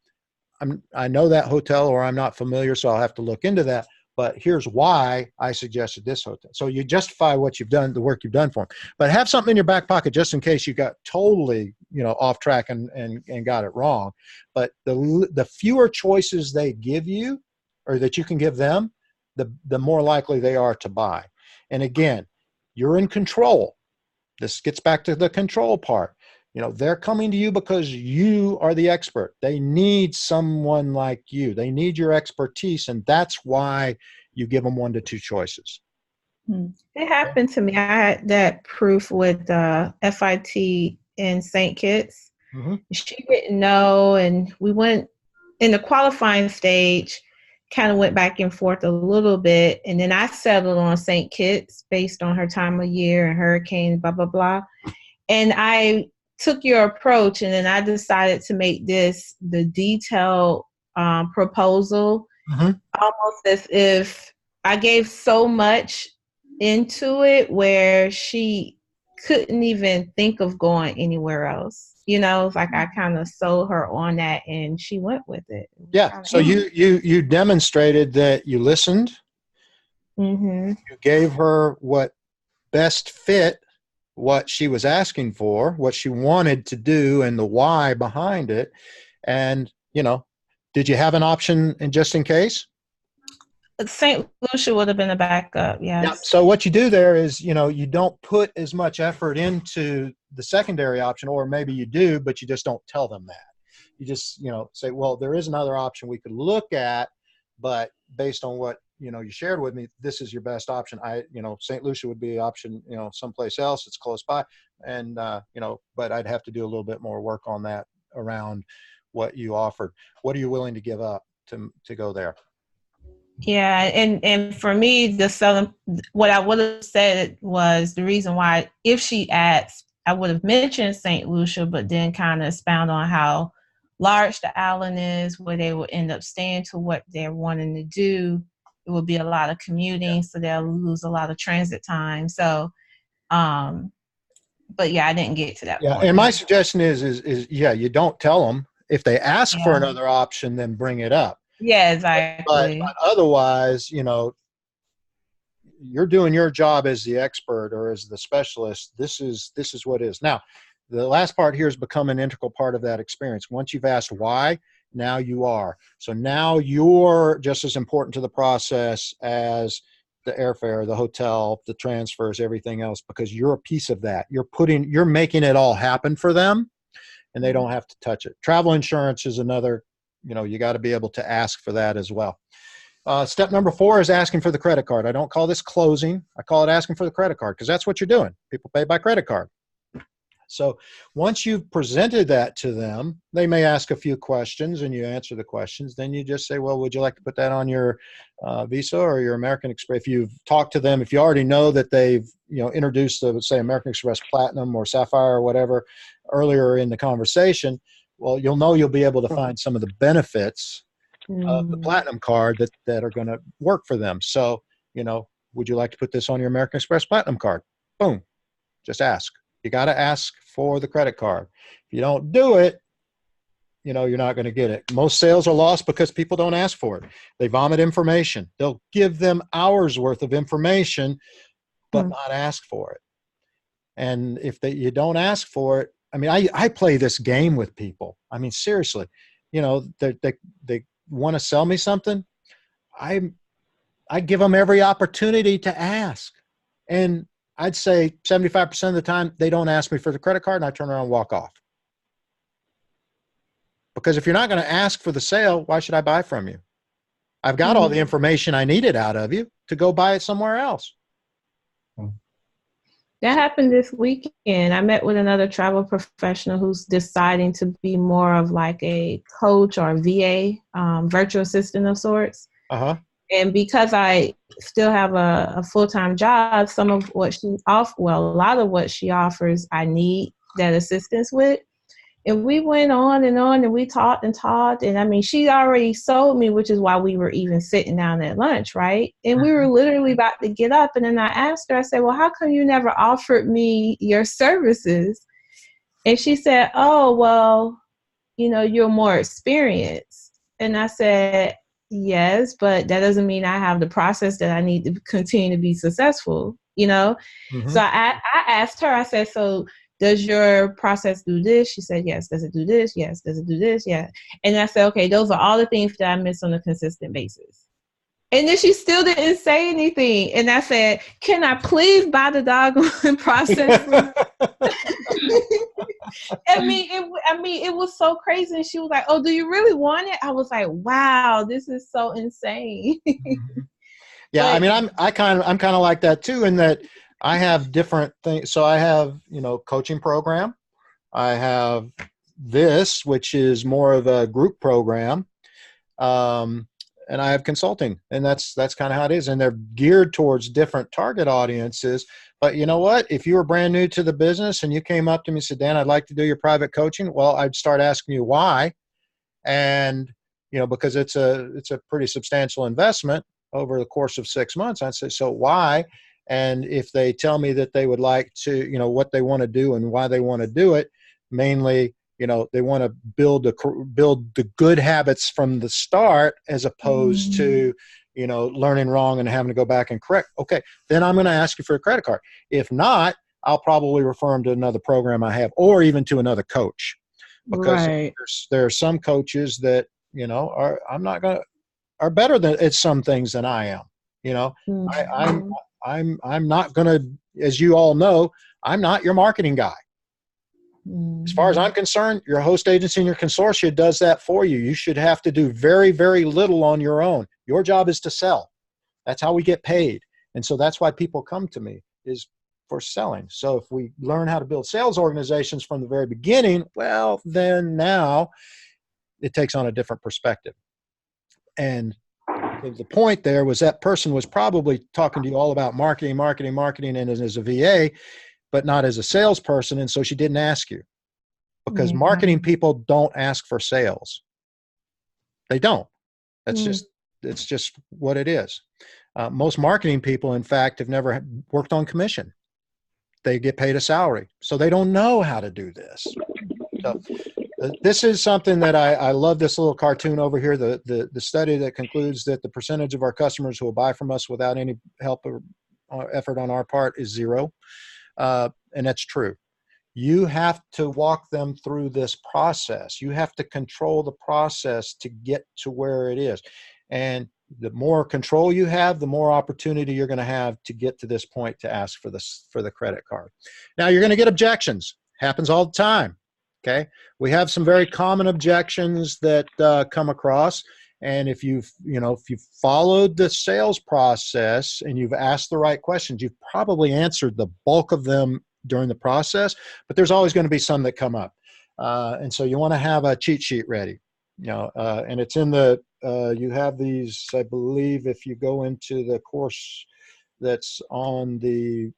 I know that hotel, or I'm not familiar, so I'll have to look into that. But here's why I suggested this hotel. So you justify what you've done, the work you've done for them. But have something in your back pocket just in case you got totally, off track and got it wrong. But the fewer choices they give you, or that you can give them, the more likely they are to buy. And again, you're in control. This gets back to the control part. They're coming to you because you are the expert. They need someone like you. They need your expertise, and that's why you give them 1 to 2 choices. It happened to me. I had that proof with FIT in St. Kitts. She didn't know, and we went in the qualifying stage, kind of went back and forth a little bit, and then I settled on St. Kitts based on her time of year and hurricane, blah, blah, blah. And I took your approach, and then I decided to make this the detailed proposal, almost as if I gave so much into it where she couldn't even think of going anywhere else. Like I kind of sold her on that, and she went with it. Yeah. So you demonstrated that you listened. You gave her what best fit what she was asking for, what she wanted to do, and the why behind it. And, did you have an option just in case? St. Lucia would have been a backup, yes. Yeah. So what you do there is, you don't put as much effort into the secondary option, or maybe you do, but you just don't tell them that. You just, say, well, there is another option we could look at, but based on what, you shared with me, this is your best option. St. Lucia would be option, someplace else. It's close by. And, but I'd have to do a little bit more work on that around what you offered. What are you willing to give up to go there? Yeah. And for me, what I would have said was the reason why, if she asked, I would have mentioned St. Lucia, but then kind of expound on how large the island is, where they will end up staying to what they're wanting to do. It will be a lot of commuting, so they'll lose a lot of transit time. So, but yeah, I didn't get to that point. And my suggestion is you don't tell them. If they ask for another option, then bring it up. Yeah, exactly. But otherwise, you're doing your job as the expert or as the specialist. This is what it is. Now, the last part here has become an integral part of that experience. Once you've asked why, now you are. So now you're just as important to the process as the airfare, the hotel, the transfers, everything else, because you're a piece of that. You're making it all happen for them, and they don't have to touch it. Travel insurance is another, you got to be able to ask for that as well. Step number 4 is asking for the credit card. I don't call this closing. I call it asking for the credit card, because that's what you're doing. People pay by credit card. So once you've presented that to them, they may ask a few questions and you answer the questions. Then you just say, well, would you like to put that on your Visa or your American Express? If you've talked to them, if you already know that they've introduced the, say, American Express Platinum or Sapphire or whatever earlier in the conversation, well, you'll be able to find some of the benefits of the Platinum card that are going to work for them. So, would you like to put this on your American Express Platinum card? Boom. Just ask. You got to ask for the credit card. If you don't do it, you're not going to get it. Most sales are lost because people don't ask for it. They vomit information. They'll give them hours worth of information, but not ask for it. And if you don't ask for it, I play this game with people. Seriously, they want to sell me something. I give them every opportunity to ask. And I'd say 75% of the time, they don't ask me for the credit card, and I turn around and walk off. Because if you're not going to ask for the sale, why should I buy from you? I've got all the information I needed out of you to go buy it somewhere else. That happened this weekend. I met with another travel professional who's deciding to be more of like a coach or VA, virtual assistant of sorts. Uh-huh. And because I still have a full-time job, a lot of what she offers, I need that assistance with. And we went on, and we talked. And she already sold me, which is why we were even sitting down at lunch, right? And we were literally about to get up. And then I asked her, I said, well, how come you never offered me your services? And she said, oh, well, you're more experienced. And I said, yes, but that doesn't mean I have the process that I need to continue to be successful, So I asked her, I said, so does your process do this? She said, yes. Does it do this? Yes. Does it do this? Yeah. And I said, okay, those are all the things that I miss on a consistent basis. And then she still didn't say anything. And I said, can I please buy the doggone process? It was so crazy. And she was like, oh, do you really want it? I was like, wow, this is so insane. Yeah. I'm kind of like that too, in that I have different things. So I have, coaching program. I have this, which is more of a group program. And I have consulting, and that's kind of how it is. And they're geared towards different target audiences. But you know what? If you were brand new to the business and you came up to me and said, Dan, I'd like to do your private coaching. Well, I'd start asking you why. And, because it's a pretty substantial investment over the course of 6 months. I'd say, so why? And if they tell me that they would like to, what they want to do and why they want to do it, mainly, they want to build the good habits from the start, as opposed to, learning wrong and having to go back and correct. Okay, then I'm going to ask you for a credit card. If not, I'll probably refer them to another program I have, or even to another coach, because there are some coaches that, are better at some things than I am. I'm not going to, as you all know, I'm not your marketing guy. As far as I'm concerned, your host agency and your consortia does that for you. You should have to do very, very little on your own. Your job is to sell. That's how we get paid. And so that's why people come to me, is for selling. So if we learn how to build sales organizations from the very beginning, well, then now it takes on a different perspective. And the point there was that person was probably talking to you all about marketing, and as a VA, but not as a salesperson. And so she didn't ask you, because marketing people don't ask for sales. They don't. It's just what it is. Most marketing people, in fact, have never worked on commission. They get paid a salary. So they don't know how to do this. So this is something that I love, this little cartoon over here, the study that concludes that the percentage of our customers who will buy from us without any help or effort on our part is 0. And that's true. You have to walk them through this process. You have to control the process to get to where it is. And the more control you have, the more opportunity you're going to have to get to this point to ask for the credit card. Now, you're going to get objections. Happens all the time. Okay, we have some very common objections that come across, and if you've followed the sales process and you've asked the right questions, you've probably answered the bulk of them during the process. But there's always going to be some that come up, and so you want to have a cheat sheet ready. And it's in the you have these, I believe, if you go into the course that's on the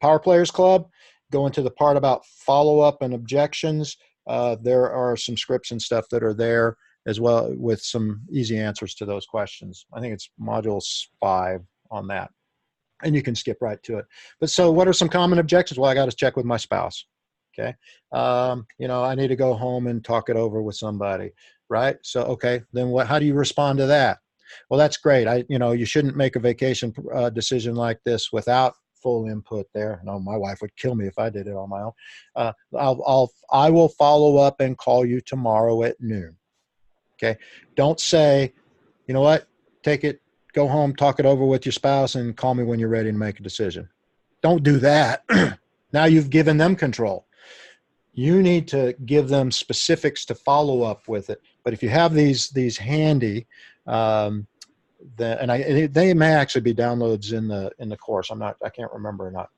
Power Players Club. Go into the part about follow-up and objections. There are some scripts and stuff that are there as well, with some easy answers to those questions. I think it's module 5 on that. And you can skip right to it. But so what are some common objections? Well, I got to check with my spouse. Okay. I need to go home and talk it over with somebody, right? So, okay, then how do you respond to that? Well, that's great. You shouldn't make a vacation decision like this without full input there. No, my wife would kill me if I did it on my own. I will follow up and call you tomorrow at noon. Okay. Don't say, you know what, take it, go home, talk it over with your spouse, and call me when you're ready to make a decision. Don't do that. Now you've given them control. You need to give them specifics to follow up with it. But if you have these handy, they may actually be downloads in the course. I can't remember or not.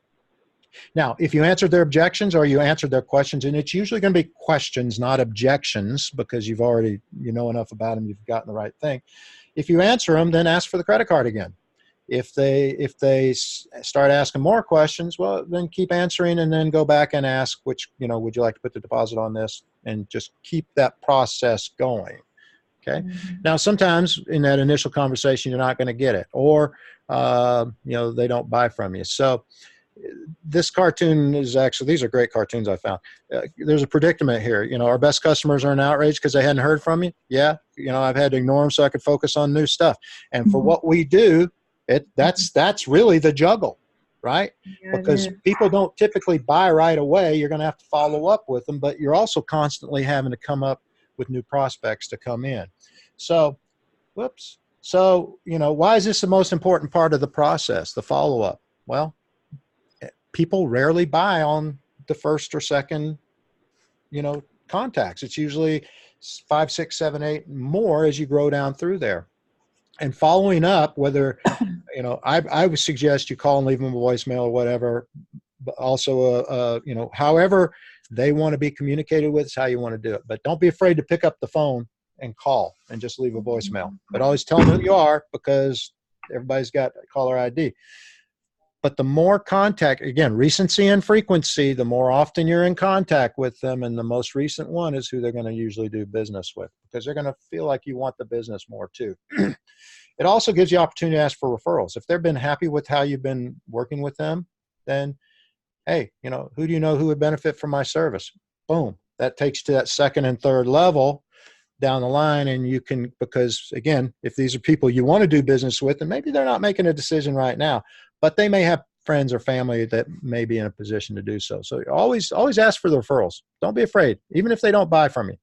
Now, if you answered their objections or you answered their questions, and it's usually going to be questions, not objections, because you've already, enough about them, you've gotten the right thing. If you answer them, then ask for the credit card again. If they start asking more questions, well, then keep answering and then go back and ask, would you like to put the deposit on this, and just keep that process going. Okay. Now, sometimes in that initial conversation, you're not going to get it, or, they don't buy from you. So this cartoon is actually, these are great cartoons I found. There's a predicament here. Our best customers are in outrage because they hadn't heard from you. Yeah. I've had to ignore them so I could focus on new stuff. And for what we do, that's really the juggle, right? Yeah, because people don't typically buy right away. You're going to have to follow up with them, but you're also constantly having to come up with new prospects to come in. So, why is this the most important part of the process, the follow-up? Well, people rarely buy on the first or second, contacts. It's usually 5, 6, 7, 8 more as you grow down through there. And following up, whether, I would suggest you call and leave them a voicemail or whatever, but also, however they want to be communicated with is how you want to do it. But don't be afraid to pick up the phone and call and just leave a voicemail. But always tell them who you are, because everybody's got caller ID. But the more contact, again, recency and frequency, the more often you're in contact with them, and the most recent one is who they're going to usually do business with, because they're going to feel like you want the business more too. It also gives you opportunity to ask for referrals. If they've been happy with how you've been working with them, then, hey, who do you know who would benefit from my service? Boom. That takes you to that second and third level down the line. And you can, because again, if these are people you want to do business with, and maybe they're not making a decision right now, but they may have friends or family that may be in a position to do so. So always ask for the referrals. Don't be afraid, even if they don't buy from you.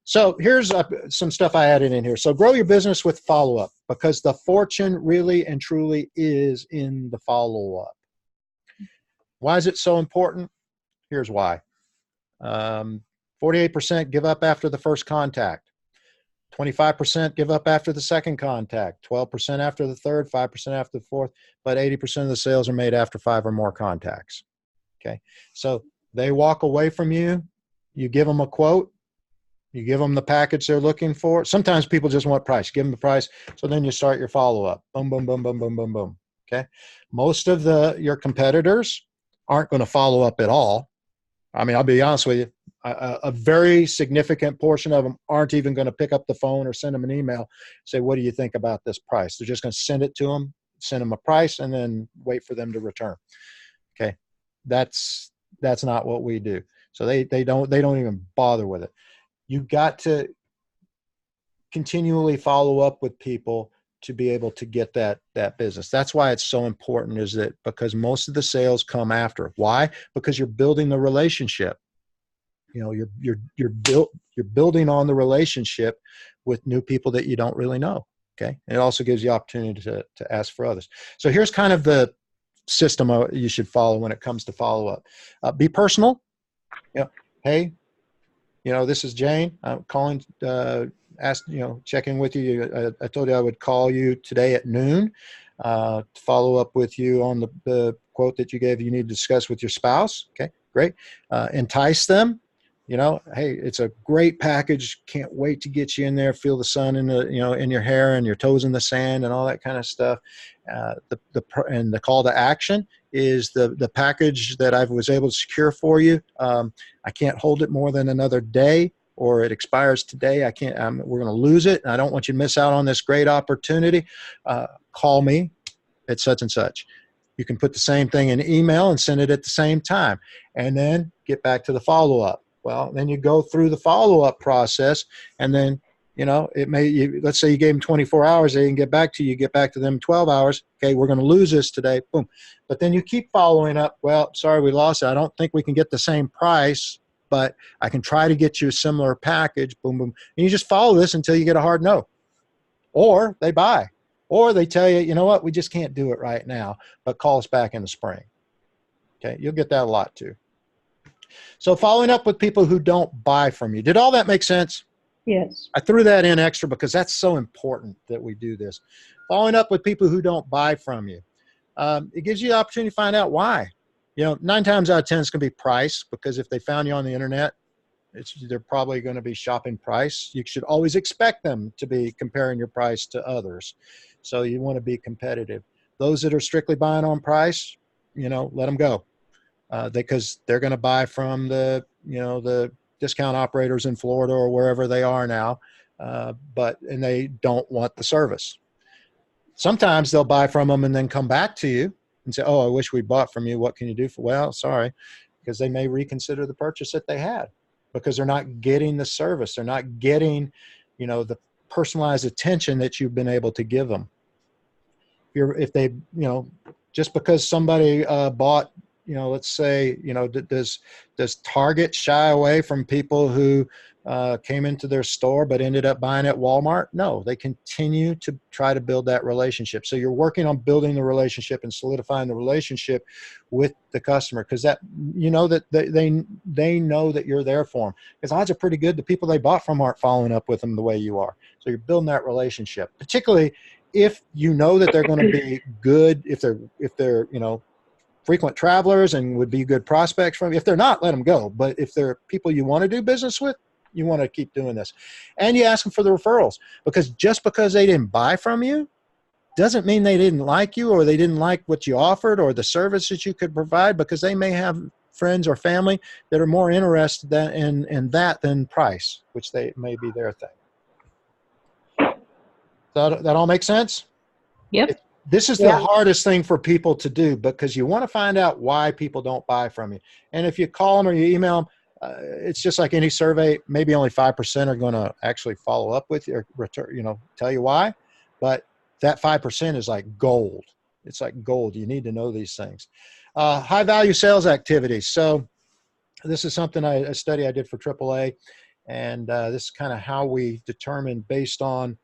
So here's some stuff I added in here. So grow your business with follow-up, because the fortune really and truly is in the follow-up. Why is it so important? Here's why. 48% give up after the first contact. 25% give up after the second contact, 12% after the third, 5% after the fourth, but 80% of the sales are made after 5 or more contacts. Okay. So they walk away from you, you give them a quote, you give them the package they're looking for. Sometimes people just want price, give them the price. So then you start your follow-up. Boom, boom, boom, boom, boom, boom, boom. Okay. Most of your competitors aren't going to follow up at all. I mean, I'll be honest with you. A very significant portion of them aren't even going to pick up the phone or send them an email, say, what do you think about this price? They're just going to send it to them, send them a price, and then wait for them to return. Okay. That's not what we do. So they don't even bother with it. You've got to continually follow up with people to be able to get that business. That's why it's so important, is that because most of the sales come after. Why? Because you're building the relationship. You know, you're building on the relationship with new people that you don't really know. Okay. And it also gives you opportunity to ask for others. So here's kind of the system you should follow when it comes to follow up. Be personal. You know, hey, you know, this is Jane. I'm calling, checking with you. I told you I would call you today at noon to follow up with you on the quote that you gave you need to discuss with your spouse. Okay, great. Entice them. You know, hey, it's a great package. Can't wait to get you in there. Feel the sun in in your hair and your toes in the sand and all that kind of stuff. And the call to action is the package that I was able to secure for you. I can't hold it more than another day, or it expires today. I can't. We're going to lose it. And I don't want you to miss out on this great opportunity. Call me at such and such. You can put the same thing in email and send it at the same time, and then get back to the follow-up. Well, then you go through the follow-up process, and then, you know, let's say you gave them 24 hours, they didn't get back to you, get back to them 12 hours. Okay, we're going to lose this today. Boom. But then you keep following up. Well, sorry, we lost it. I don't think we can get the same price, but I can try to get you a similar package. Boom, boom. And you just follow this until you get a hard no. Or they buy. Or they tell you, you know what, we just can't do it right now, but call us back in the spring. Okay, you'll get that a lot too. So following up with people who don't buy from you. Did all that make sense? Yes. I threw that in extra because that's so important that we do this. Following up with people who don't buy from you. It gives you the opportunity to find out why. You know, 9 times out of 10 it's going to be price, because if they found you on the internet, they're probably going to be shopping price. You should always expect them to be comparing your price to others. So you want to be competitive. Those that are strictly buying on price, you know, let them go. Because they're going to buy from the discount operators in Florida or wherever they are now, and they don't want the service. Sometimes they'll buy from them and then come back to you and say, oh, I wish we bought from you. What can you do for? Well, sorry, because they may reconsider the purchase that they had, because they're not getting the service. They're not getting, you know, the personalized attention that you've been able to give them. If they, you know, just because somebody bought, you know, let's say, you know, does Target shy away from people who came into their store but ended up buying at Walmart? No, they continue to try to build that relationship. So you're working on building the relationship and solidifying the relationship with the customer, because that, you know, that they know that you're there for them. Because odds are pretty good the people they bought from aren't following up with them the way you are. So you're building that relationship, particularly if you know that they're going to be good, if they're you know, frequent travelers and would be good prospects from you. If they're not, let them go. But if they're people you want to do business with, you want to keep doing this. And you ask them for the referrals, because just because they didn't buy from you doesn't mean they didn't like you, or they didn't like what you offered or the service that you could provide, because they may have friends or family that are more interested in that than price, which they may be their thing. That all makes sense? Yep. This is the hardest thing for people to do, because you want to find out why people don't buy from you. And if you call them or you email them, it's just like any survey. Maybe only 5% are going to actually follow up with you or return, you know, tell you why. But that 5% is like gold. It's like gold. You need to know these things. High value sales activities. So this is something a study I did for AAA, and this is kind of how we determined, based on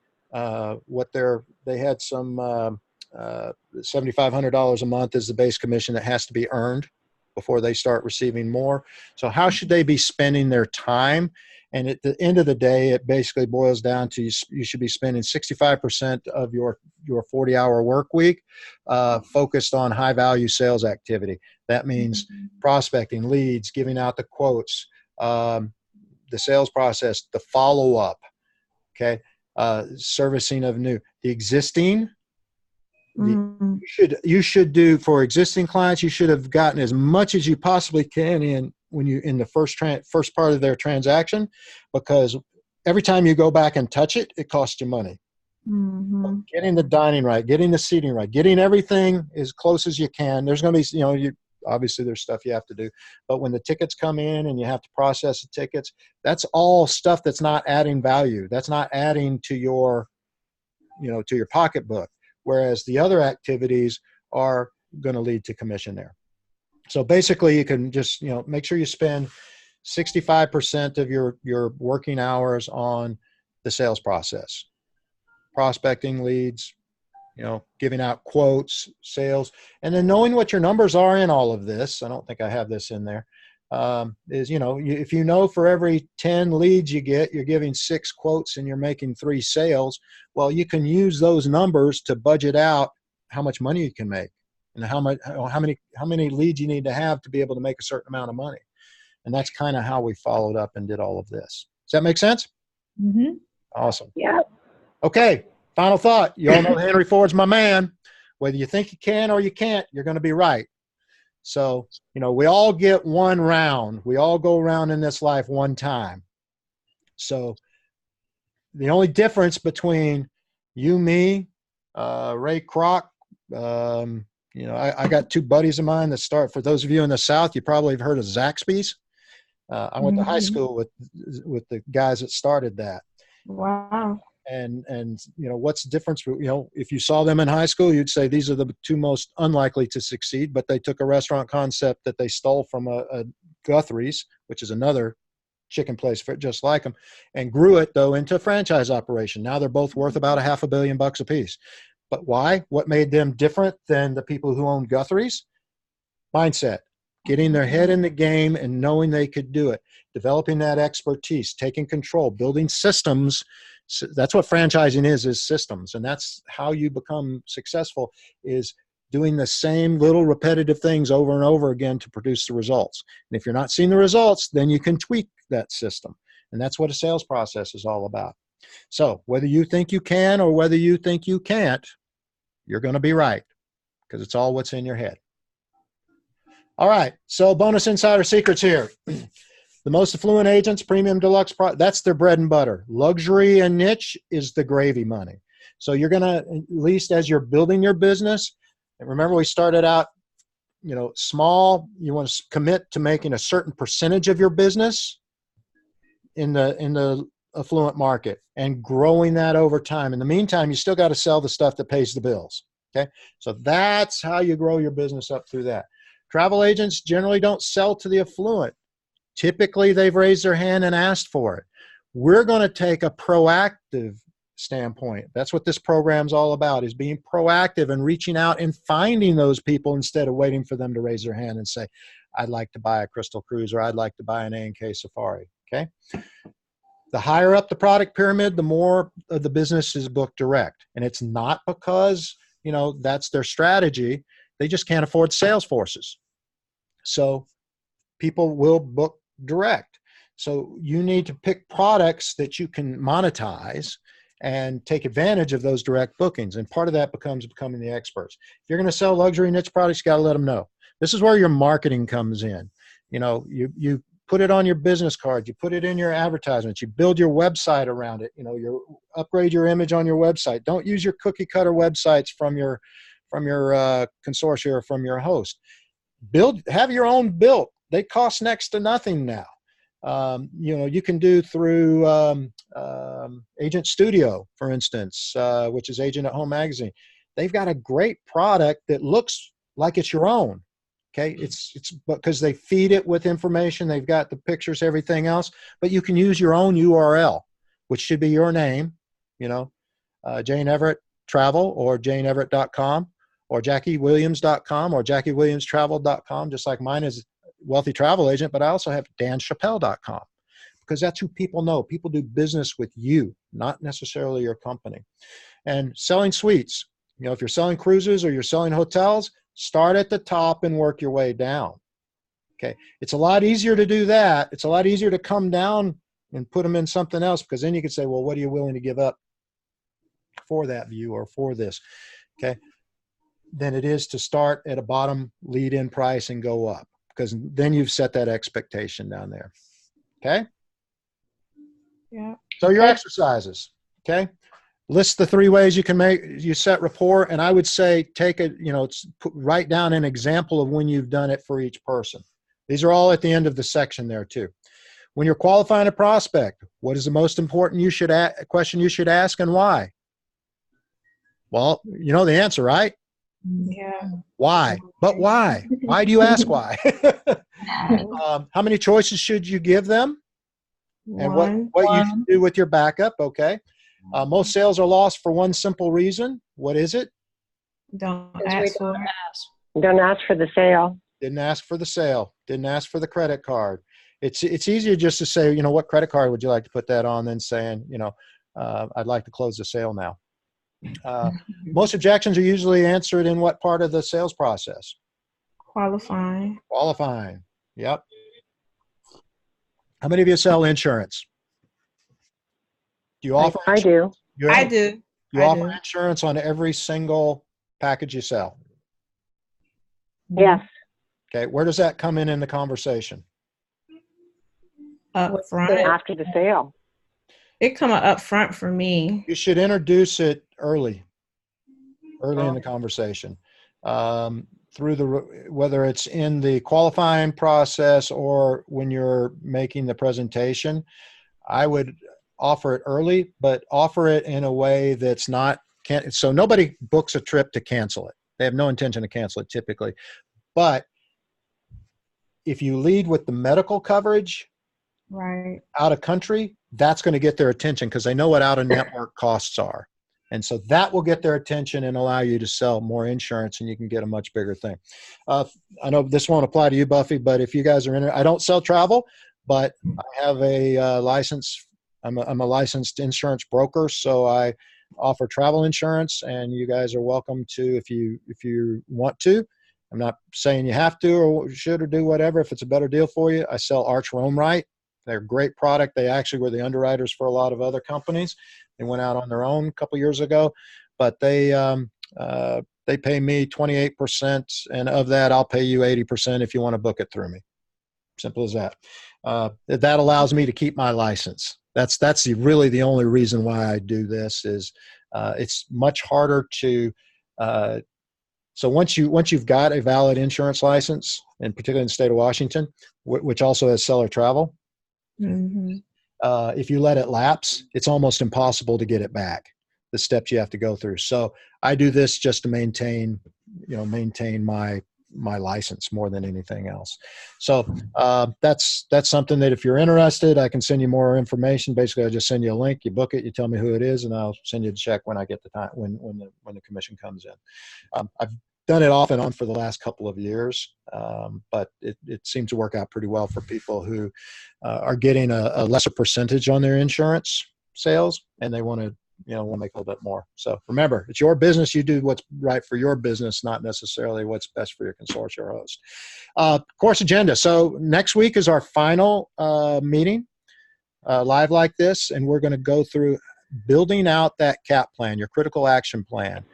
what they had some. $7,500 a month is the base commission that has to be earned before they start receiving more. So how should they be spending their time? And at the end of the day, it basically boils down to you should be spending 65% of your 40-hour work week focused on high-value sales activity. That means prospecting, leads, giving out the quotes, the sales process, the follow-up, okay, servicing of new. The existing, you should do for existing clients, you should have gotten as much as you possibly can in the first part of their transaction, because every time you go back and touch it, it costs you money. Getting the dining right, getting the seating right, getting everything as close as you can. There's going to be, obviously there's stuff you have to do, but when the tickets come in and you have to process the tickets, that's all stuff that's not adding value. That's not adding to your, to your pocketbook. Whereas the other activities are going to lead to commission there. So basically you can just, make sure you spend 65% of your working hours on the sales process, prospecting, leads, giving out quotes, sales, and then knowing what your numbers are in all of this. I don't think I have this in there. Is, if for every 10 leads you get, you're giving 6 quotes and you're making 3 sales. Well, you can use those numbers to budget out how much money you can make and how many leads you need to have to be able to make a certain amount of money. And that's kind of how we followed up and did all of this. Does that make sense? Mm-hmm. Awesome. Yeah. Okay. Final thought. You all know Henry Ford's my man. Whether you think you can or you can't, you're going to be right. So, we all get one round. We all go around in this life one time. So the only difference between you, me, Ray Kroc, I got 2 buddies of mine that start, for those of you in the South, you probably have heard of Zaxby's. I went to high school with the guys that started that. Wow. And what's the difference? If you saw them in high school, you'd say these are the 2 most unlikely to succeed, but they took a restaurant concept that they stole from a Guthrie's, which is another chicken place just like them, and grew it though into a franchise operation. Now they're both worth about $500 million a piece. But why? What made them different than the people who owned Guthrie's? Mindset. Getting their head in the game and knowing they could do it. Developing that expertise, taking control, building systems. So that's what franchising is systems. And that's how you become successful, is doing the same little repetitive things over and over again to produce the results. And if you're not seeing the results, then you can tweak that system. And that's what a sales process is all about. So whether you think you can or whether you think you can't, you're going to be right, because it's all what's in your head. All right. So bonus insider secrets here. The most affluent agents, premium deluxe, that's their bread and butter. Luxury and niche is the gravy money. So you're going to, at least as you're building your business, and remember we started out, small. You want to commit to making a certain percentage of your business in the affluent market and growing that over time. In the meantime, you still got to sell the stuff that pays the bills. Okay. So that's how you grow your business up through that. Travel agents generally don't sell to the affluent. Typically, they've raised their hand and asked for it. We're going to take a proactive standpoint. That's what this program's all about, is being proactive and reaching out and finding those people instead of waiting for them to raise their hand and say, I'd like to buy a Crystal Cruise, or I'd like to buy an A&K Safari. Okay. The higher up the product pyramid, the more of the business is booked direct. And it's not because, that's their strategy. They just can't afford sales forces. So people will book direct. So you need to pick products that you can monetize and take advantage of those direct bookings. And part of that becomes becoming the experts. If you're going to sell luxury niche products, you got to let them know. This is where your marketing comes in. You put it on your business card, you put it in your advertisements, you build your website around it, you upgrade your image on your website. Don't use your cookie cutter websites from your consortia or from your host. Have your own built. They cost next to nothing now. You can do through Agent Studio, for instance, which is Agent at Home Magazine. They've got a great product that looks like it's your own. Okay, it's because they feed it with information. They've got the pictures, everything else, but you can use your own URL, which should be your name. Jane Everett Travel, or JaneEverett.com, or JackieWilliams.com, or JackieWilliamsTravel.com, just like mine is Wealthy Travel Agent, but I also have DanChappelle.com, because that's who people know. People do business with you, not necessarily your company. And selling suites, if you're selling cruises or you're selling hotels, start at the top and work your way down. Okay, it's a lot easier to do that. It's a lot easier to come down and put them in something else, because then you can say, well, what are you willing to give up for that view or for this? Okay, than it is to start at a bottom lead-in price and go up, because then you've set that expectation down there. Okay? Yeah. So your exercises, okay? List the 3 ways you set rapport, and I would say write down an example of when you've done it for each person. These are all at the end of the section there too. When you're qualifying a prospect, what is the most important question you should ask, and why? Well, you know the answer, right? Yeah. Why? But why? Why do you ask why? How many choices should you give them? And what you should do with your backup, okay? Most sales are lost for one simple reason. What is it? Don't ask for it. Don't ask for the sale. Didn't ask for the sale. Didn't ask for the credit card. It's easier just to say, what credit card would you like to put that on, than saying, I'd like to close the sale now. Most objections are usually answered in what part of the sales process? Qualifying. Qualifying. Yep. How many of you sell insurance? Do you offer? I do. I do. You offer insurance on every single package you sell? Yes. Okay. Where does that come in the conversation? Up front. After the sale. It come up front for me. You should introduce it early in the conversation. Whether it's in the qualifying process or when you're making the presentation, I would offer it early, but offer it in a way that's not, so nobody books a trip to cancel it. They have no intention to cancel it typically. But if you lead with the medical coverage, right, out of country, that's going to get their attention, because they know what out of network costs are. And so that will get their attention and allow you to sell more insurance, and you can get a much bigger thing. I know this won't apply to you, Buffy, but if you guys are in it, I don't sell travel, but I have a license. I'm a licensed insurance broker, so I offer travel insurance, and you guys are welcome to if you want to. I'm not saying you have to or should or do whatever. If it's a better deal for you, I sell Arch Roam Right. They're a great product. They actually were the underwriters for a lot of other companies. They went out on their own a couple years ago, but they pay me 28%, and of that, I'll pay you 80% if you want to book it through me. Simple as that. That allows me to keep my license. That's really the only reason why I do this. Is it's much harder to. So once you've got a valid insurance license, and particularly in the state of Washington, which also has seller travel. Mm-hmm. If you let it lapse, it's almost impossible to get it back, the steps you have to go through. So I do this just to maintain my license more than anything else. So that's something that if you're interested, I can send you more information. Basically, I just send you a link, you book it, you tell me who it is, and I'll send you the check when I get the time, when the commission comes in. I've done it off and on for the last couple of years, but it seems to work out pretty well for people who are getting a lesser percentage on their insurance sales, and they want to make a little bit more. So remember, it's your business. You do what's right for your business, not necessarily what's best for your consortium or host. Course agenda. So next week is our final meeting, live like this, and we're going to go through building out that CAP plan, your critical action plan,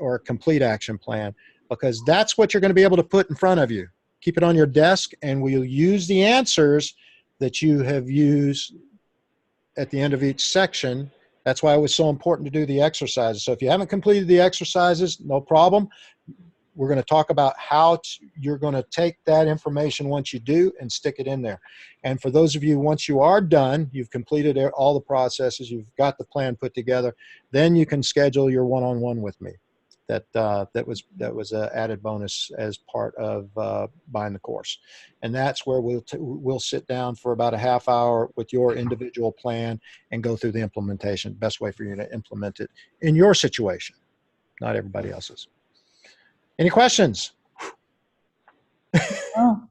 or a complete action plan, because that's what you're going to be able to put in front of you. Keep it on your desk, and we'll use the answers that you have used at the end of each section. That's why it was so important to do the exercises. So if you haven't completed the exercises, no problem. We're going to talk about how you're going to take that information once you do and stick it in there. And for those of you, once you are done, you've completed all the processes, you've got the plan put together, then you can schedule your one-on-one with me. That was an added bonus as part of buying the course. And that's where we'll sit down for about a half hour with your individual plan and go through the implementation. Best way for you to implement it in your situation, not everybody else's. Any questions? Oh,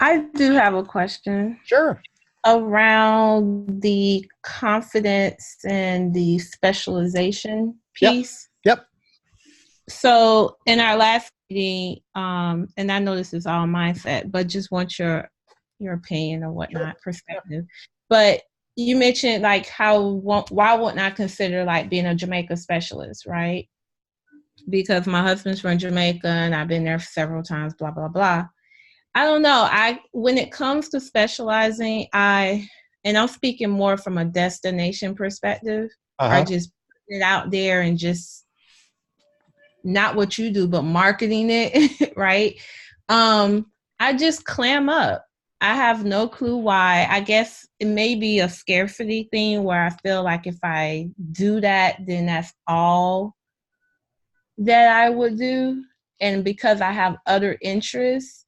I do have a question. Sure. around the confidence and the specialization piece. Yep. So in our last meeting, and I know this is all mindset, but just want your opinion or whatnot, perspective. But you mentioned like why wouldn't I consider like being a Jamaica specialist, right? Because my husband's from Jamaica and I've been there several times, blah, blah, blah. I don't know. When it comes to specializing, and I'm speaking more from a destination perspective, or just putting it out there and just not what you do, but marketing it, right? I just clam up. I have no clue why. I guess it may be a scarcity thing where I feel like if I do that, then that's all that I would do. And because I have other interests,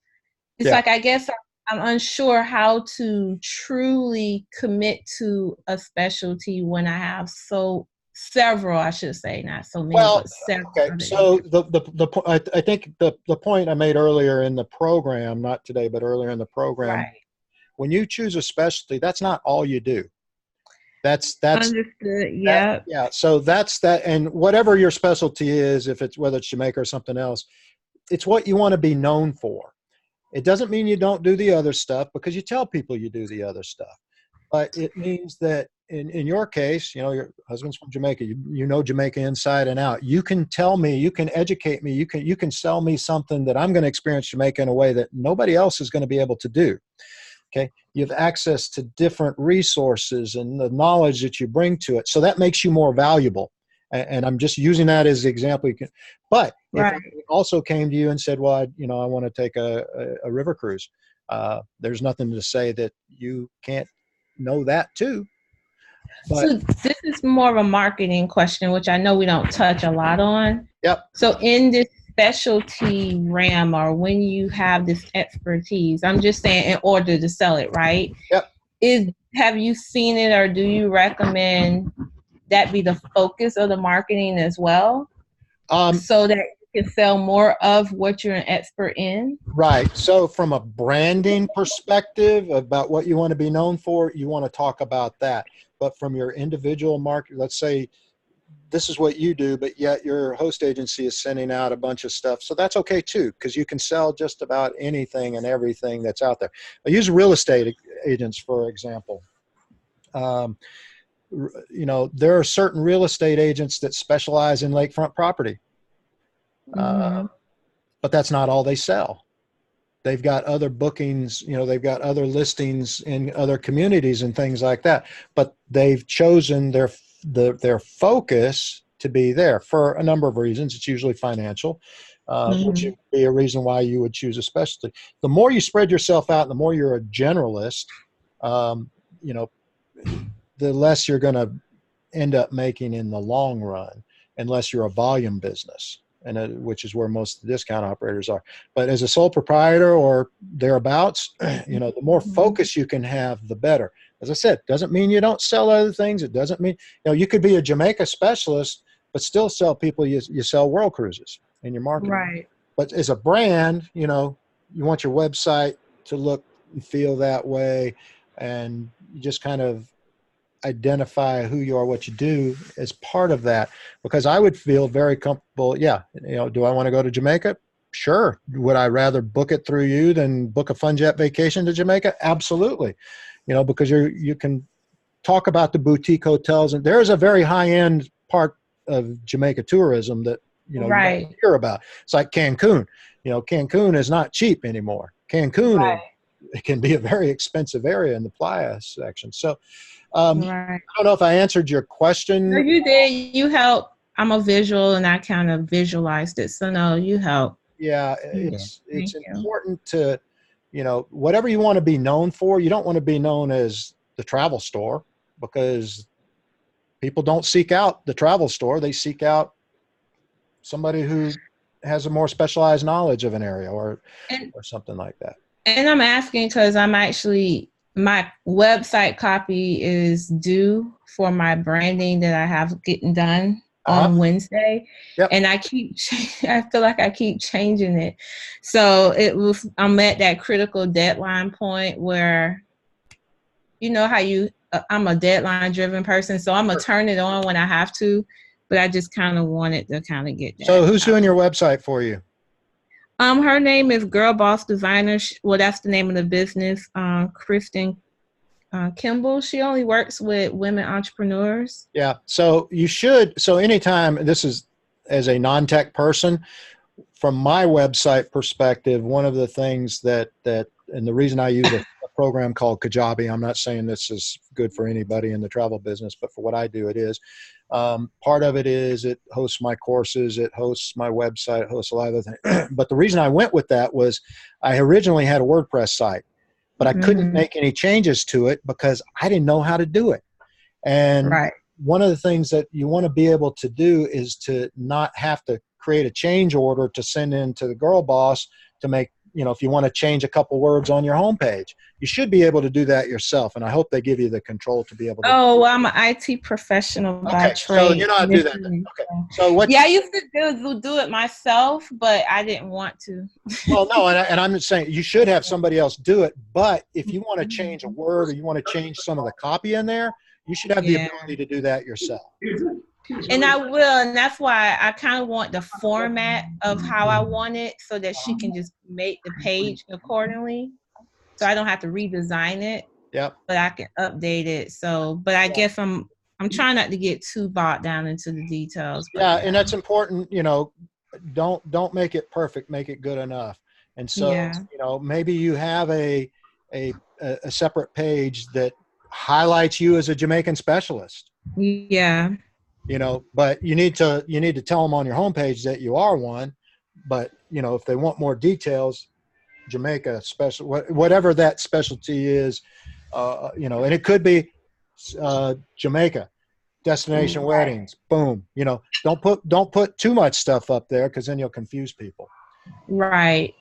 it's like, I guess I'm unsure how to truly commit to a specialty when I have several, I should say, not so many, but several. Okay. So I think the point I made earlier in the program, not today, but earlier in the program, right. When you choose a specialty, that's not all you do. That's understood. Yeah. Yeah. So that's that. And whatever your specialty is, whether it's Jamaica or something else, it's what you want to be known for. It doesn't mean you don't do the other stuff because you tell people you do the other stuff. But it means that in your case, your husband's from Jamaica. You know Jamaica inside and out. You can tell me, you can educate me, you can sell me something that I'm going to experience Jamaica in a way that nobody else is going to be able to do. Okay, you have access to different resources and the knowledge that you bring to it. So that makes you more valuable. And I'm just using that as the example. But if I also came to you and said, well, I want to take a river cruise, there's nothing to say that you can't know that too. But, so this is more of a marketing question, which I know we don't touch a lot on. Yep. So in this specialty realm, or when you have this expertise, I'm just saying in order to sell it, right? Yep. Have you seen it, or do you recommend that be the focus of the marketing as well? So that you can sell more of what you're an expert in? Right. So from a branding perspective about what you want to be known for, you want to talk about that. But from your individual market, let's say this is what you do, but yet your host agency is sending out a bunch of stuff. So that's okay too, because you can sell just about anything and everything that's out there. I use real estate agents, for example. There are certain real estate agents that specialize in lakefront property. But that's not all they sell. They've got other bookings, they've got other listings in other communities and things like that. But they've chosen their focus to be there for a number of reasons. It's usually financial, which would be a reason why you would choose a specialty. The more you spread yourself out, the more you're a generalist, the less you're going to end up making in the long run, unless you're a volume business. Which is where most of the discount operators are. But as a sole proprietor or thereabouts, the more focus you can have, the better. As I said, doesn't mean you don't sell other things. It doesn't mean, you could be a Jamaica specialist, but still sell people. You sell world cruises in your marketing. Right. But as a brand, you want your website to look and feel that way. And you just kind of identify who you are, what you do as part of that, because I would feel very comfortable. Yeah. Do I want to go to Jamaica? Sure. Would I rather book it through you than book a fun jet vacation to Jamaica? Absolutely. Because you can talk about the boutique hotels, and there is a very high end part of Jamaica tourism that, you don't hear about. It's like Cancun. Cancun is not cheap anymore. Cancun, it can be a very expensive area in the playa section. So, I don't know if I answered your question. No, you did. You helped. I'm a visual, and I kind of visualized it. So no, you help. Yeah, it's important to, whatever you want to be known for. You don't want to be known as the travel store, because people don't seek out the travel store. They seek out somebody who has a more specialized knowledge of an area or something like that. And I'm asking because my website copy is due for my branding that I have getting done on Wednesday. Yep. And I feel like I keep changing it. So I'm at that critical deadline point where, you know how I'm a deadline driven person, so I'm gonna turn it on when I have to, but I just kind of wanted to kind of get that. So who's doing your website for you? Her name is Girl Boss Designer. Well, that's the name of the business. Kristen Kimball. She only works with women entrepreneurs. Yeah. So you should. So anytime, this is as a non-tech person, from my website perspective, one of the things that and the reason I use a program called Kajabi, I'm not saying this is good for anybody in the travel business, but for what I do, it is. Part of it is it hosts my courses, it hosts my website, it hosts a lot of other things. But the reason I went with that was I originally had a WordPress site, but I couldn't make any changes to it because I didn't know how to do it. And one of the things that you want to be able to do is to not have to create a change order to send in to the Girl Boss to make, if you want to change a couple words on your homepage, you should be able to do that yourself. And I hope they give you the control to be able to. Oh, well, I'm an IT professional by trade. So you know how to do that. Okay. So what? Yeah, I used to do it myself, but I didn't want to. Well, no, and I'm just saying you should have somebody else do it. But if you want to change a word or you want to change some of the copy in there, you should have the ability to do that yourself. And I will, and that's why I kind of want the format of how I want it so that she can just make the page accordingly. So I don't have to redesign it. Yep. But I can update it. So, but I guess I'm trying not to get too bogged down into the details. Yeah, and that's important, don't make it perfect, make it good enough. And so, maybe you have a separate page that highlights you as a Jamaican specialist. Yeah. But you need to tell them on your homepage that you are one. But if they want more details, Jamaica special, whatever that specialty is, and it could be Jamaica destination weddings. Boom. Don't put too much stuff up there because then you'll confuse people. Right.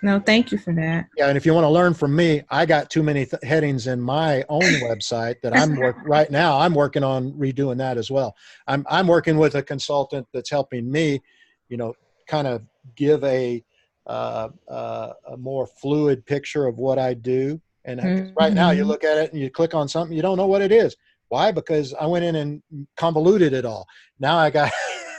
No, thank you for that. Yeah, and if you want to learn from me, I got too many headings in my own website that right now. I'm working on redoing that as well. I'm working with a consultant that's helping me, kind of give a more fluid picture of what I do. And right now, you look at it and you click on something, you don't know what it is. Why? Because I went in and convoluted it all. Now I got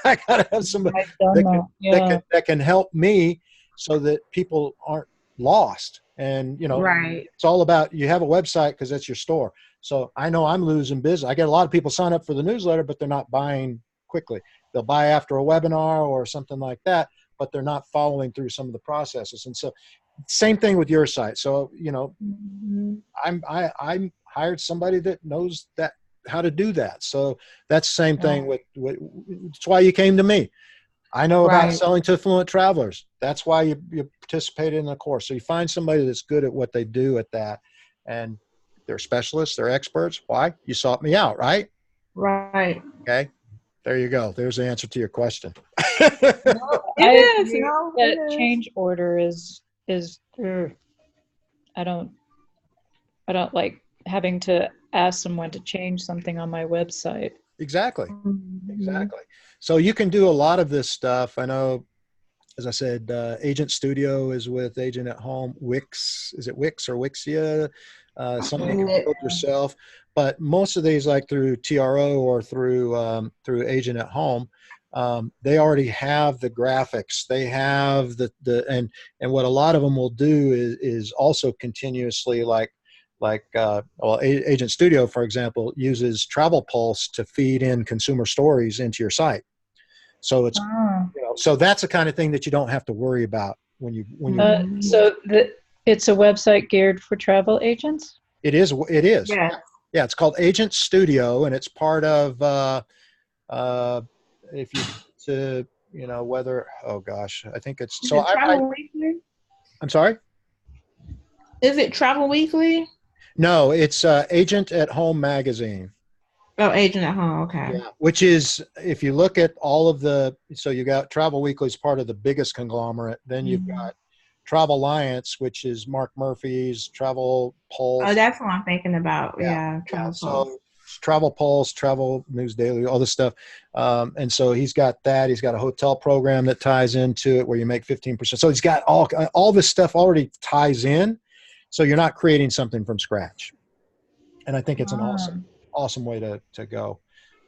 to have somebody that can help me, so that people aren't lost. And, it's all about, you have a website because that's your store. So I know I'm losing business. I get a lot of people sign up for the newsletter, but they're not buying quickly. They'll buy after a webinar or something like that, but they're not following through some of the processes. And so same thing with your site. So, I'm hired somebody that knows how to do that. So that's the same thing with that's why you came to me. I know about selling to affluent travelers. That's why you participated in the course. So you find somebody that's good at what they do at that, and they're specialists, they're experts. Why? You sought me out, right? Right. Okay. There you go. There's the answer to your question. That change order is I don't like having to ask someone to change something on my website. Exactly. So you can do a lot of this stuff. I know, as I said, Agent Studio is with Agent at Home. Wix, is it Wix or Wixia? Something you can build yourself. But most of these, like through TRO or through Agent at Home, they already have the graphics. They have and what a lot of them will do is also continuously Agent Studio, for example, uses Travel Pulse to feed in consumer stories into your site. So it's so that's the kind of thing that you don't have to worry about when you. It's a website geared for travel agents. It is. Yeah. It's called Agent Studio, and it's part of if you whether I think it's so. Travel Weekly? I'm sorry. Is it Travel Weekly? No, it's Agent at Home magazine. Oh, Agent at Home, okay. Yeah, which is, if you look at all of so you got Travel Weekly is part of the biggest conglomerate. Then you've got Travel Alliance, which is Mark Murphy's, Travel Pulse. Oh, that's what I'm thinking about. Yeah, Travel Pulse. So Travel Pulse, Travel News Daily, all this stuff. And so he's got that. He's got a hotel program that ties into it where you make 15%. So he's got all this stuff already ties in. So you're not creating something from scratch. And I think it's an Ah. awesome way to go.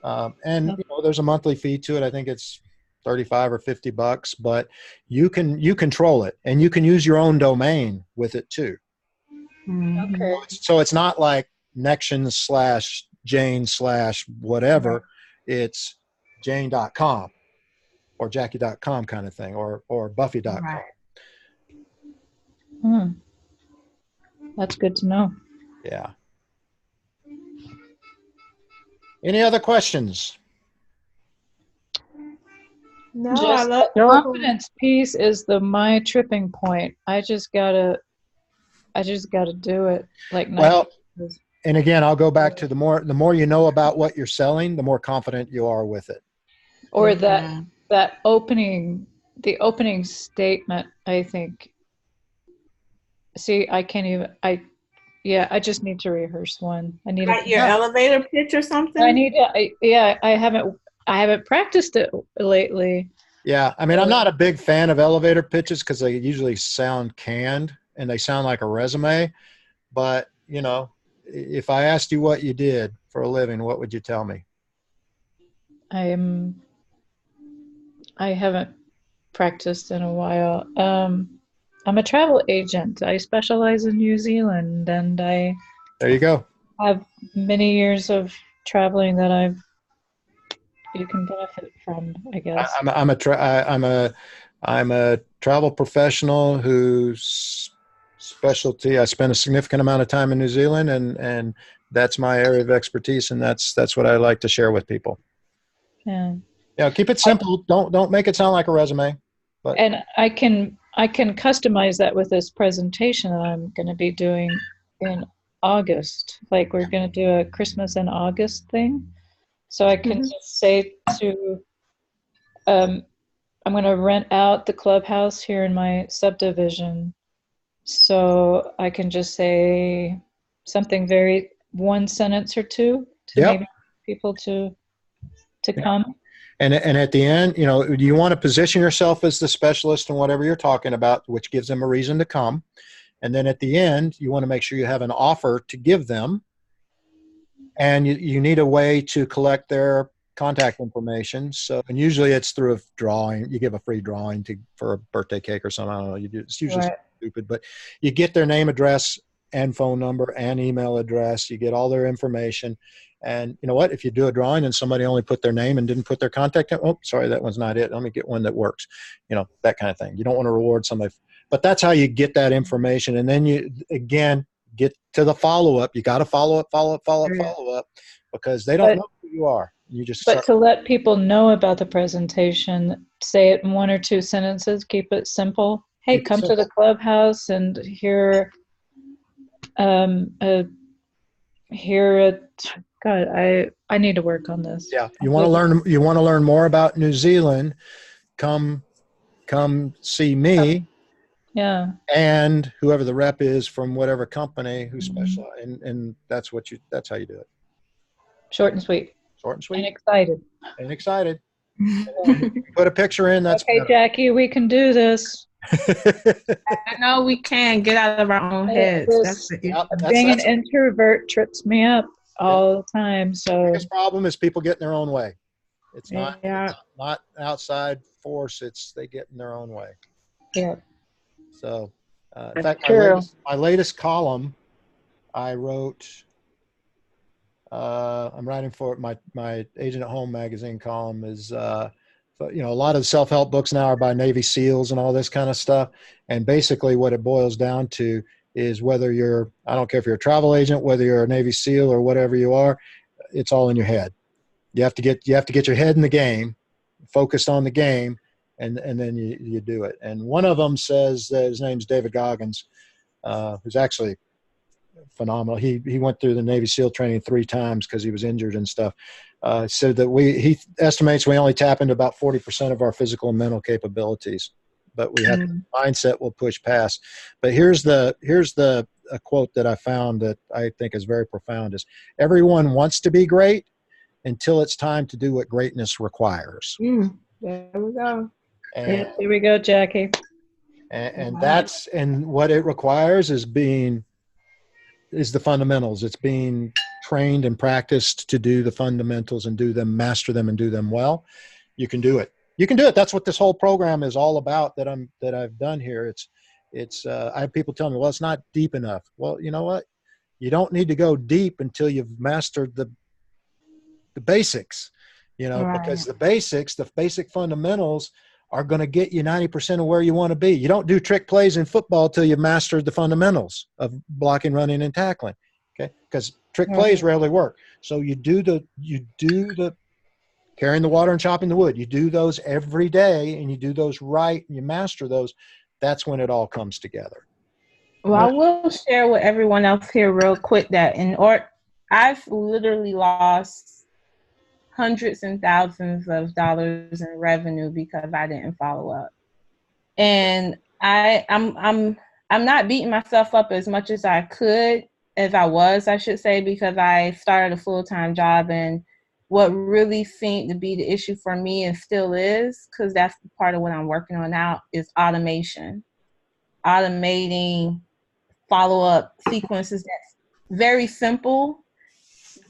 And there's a monthly fee to it. I think it's 35 or $50, but you control it, and you can use your own domain with it too. Okay. So it's not like Nexion/Jane/whatever. It's Jane.com or Jackie.com kind of thing, or Buffy.com. Right. That's good to know. Yeah. Any other questions? No, Just I love the confidence piece is my tripping point. I just gotta do it. Like, Well, and again, I'll go back to the more you know about what you're selling, the more confident you are with it. or that opening statement, I think. See, I can't even. I just need to rehearse one. I need like your elevator pitch or something. I need to. I haven't practiced it lately. Yeah, I mean, I'm not a big fan of elevator pitches because they usually sound canned and they sound like a resume. But if I asked you what you did for a living, what would you tell me? I haven't practiced in a while. I'm a travel agent. I specialize in New Zealand, and I There you go. have many years of traveling that you can benefit from, I guess. I'm a travel professional whose specialty. I spent a significant amount of time in New Zealand, and that's my area of expertise, and that's what I like to share with people. Yeah. Keep it simple. Don't make it sound like a resume. But and I can customize that with this presentation that I'm going to be doing in August. Like, we're going to do a Christmas in August thing. So I can just say I'm going to rent out the clubhouse here in my subdivision. So I can just say something very one sentence or two to maybe people to come. And at the end, you want to position yourself as the specialist in whatever you're talking about, which gives them a reason to come. And then at the end, you want to make sure you have an offer to give them. And you need a way to collect their contact information. So, and usually it's through a drawing. You give a free drawing for a birthday cake or something. I don't know. It's usually stupid, but you get their name, address, and phone number and email address. You get all their information. And you know what? If you do a drawing and somebody only put their name and didn't put their contact, sorry, that one's not it. Let me get one that works. That kind of thing. You don't want to reward somebody, but that's how you get that information. And then you, again, get to the follow-up. You got to follow up because they don't know who you are. But to let people know about the presentation, say it in one or two sentences, keep it simple. Hey, come to the clubhouse and hear God, I need to work on this. Yeah, you want to learn more about New Zealand, come see me. Yeah. And whoever the rep is from whatever company who specializes, and that's how you do it. Short and sweet. Short and sweet. And excited. Put a picture in. That's okay, better. Jackie, we can do this. I know we can get out of our own heads. Being an introvert trips me up all the time. So the biggest problem is people get in their own way. It's not outside force. It's they get in their own way. Yeah. So, in fact, my latest column, I wrote. I'm writing for my Agent at Home magazine column is. A lot of self-help books now are by Navy SEALs and all this kind of stuff. And basically what it boils down to is whether I don't care if you're a travel agent, whether you're a Navy SEAL or whatever you are, it's all in your head. You have to get your head in the game, focused on the game, and then you do it. And one of them says that his name's David Goggins, who's actually phenomenal. He went through the Navy SEAL training 3 times because he was injured and stuff. Said that he estimates we only tap into about 40% of our physical and mental capabilities, but we have mindset we'll push past. But here's a quote that I found that I think is very profound: is everyone wants to be great until it's time to do what greatness requires. There we go. And here we go, Jackie. And what it requires is the fundamentals. It's being trained and practiced to do the fundamentals and do them, master them and do them well, you can do it. You can do it. That's what this whole program is all about that I've done here. I have people tell me, well, it's not deep enough. Well, you know what? You don't need to go deep until you've mastered the basics, because the basic fundamentals are going to get you 90% of where you want to be. You don't do trick plays in football till you've mastered the fundamentals of blocking, running, and tackling. Okay, because trick plays rarely work. So you do the carrying the water and chopping the wood. You do those every day, and you do those right, and you master those. That's when it all comes together. Well, I will share with everyone else here real quick that I've literally lost hundreds and thousands of dollars in revenue because I didn't follow up. And I'm not beating myself up as much as I should say, because I started a full-time job, and what really seemed to be the issue for me, and still is, because that's the part of what I'm working on now, is automation. Automating follow-up sequences that's very simple,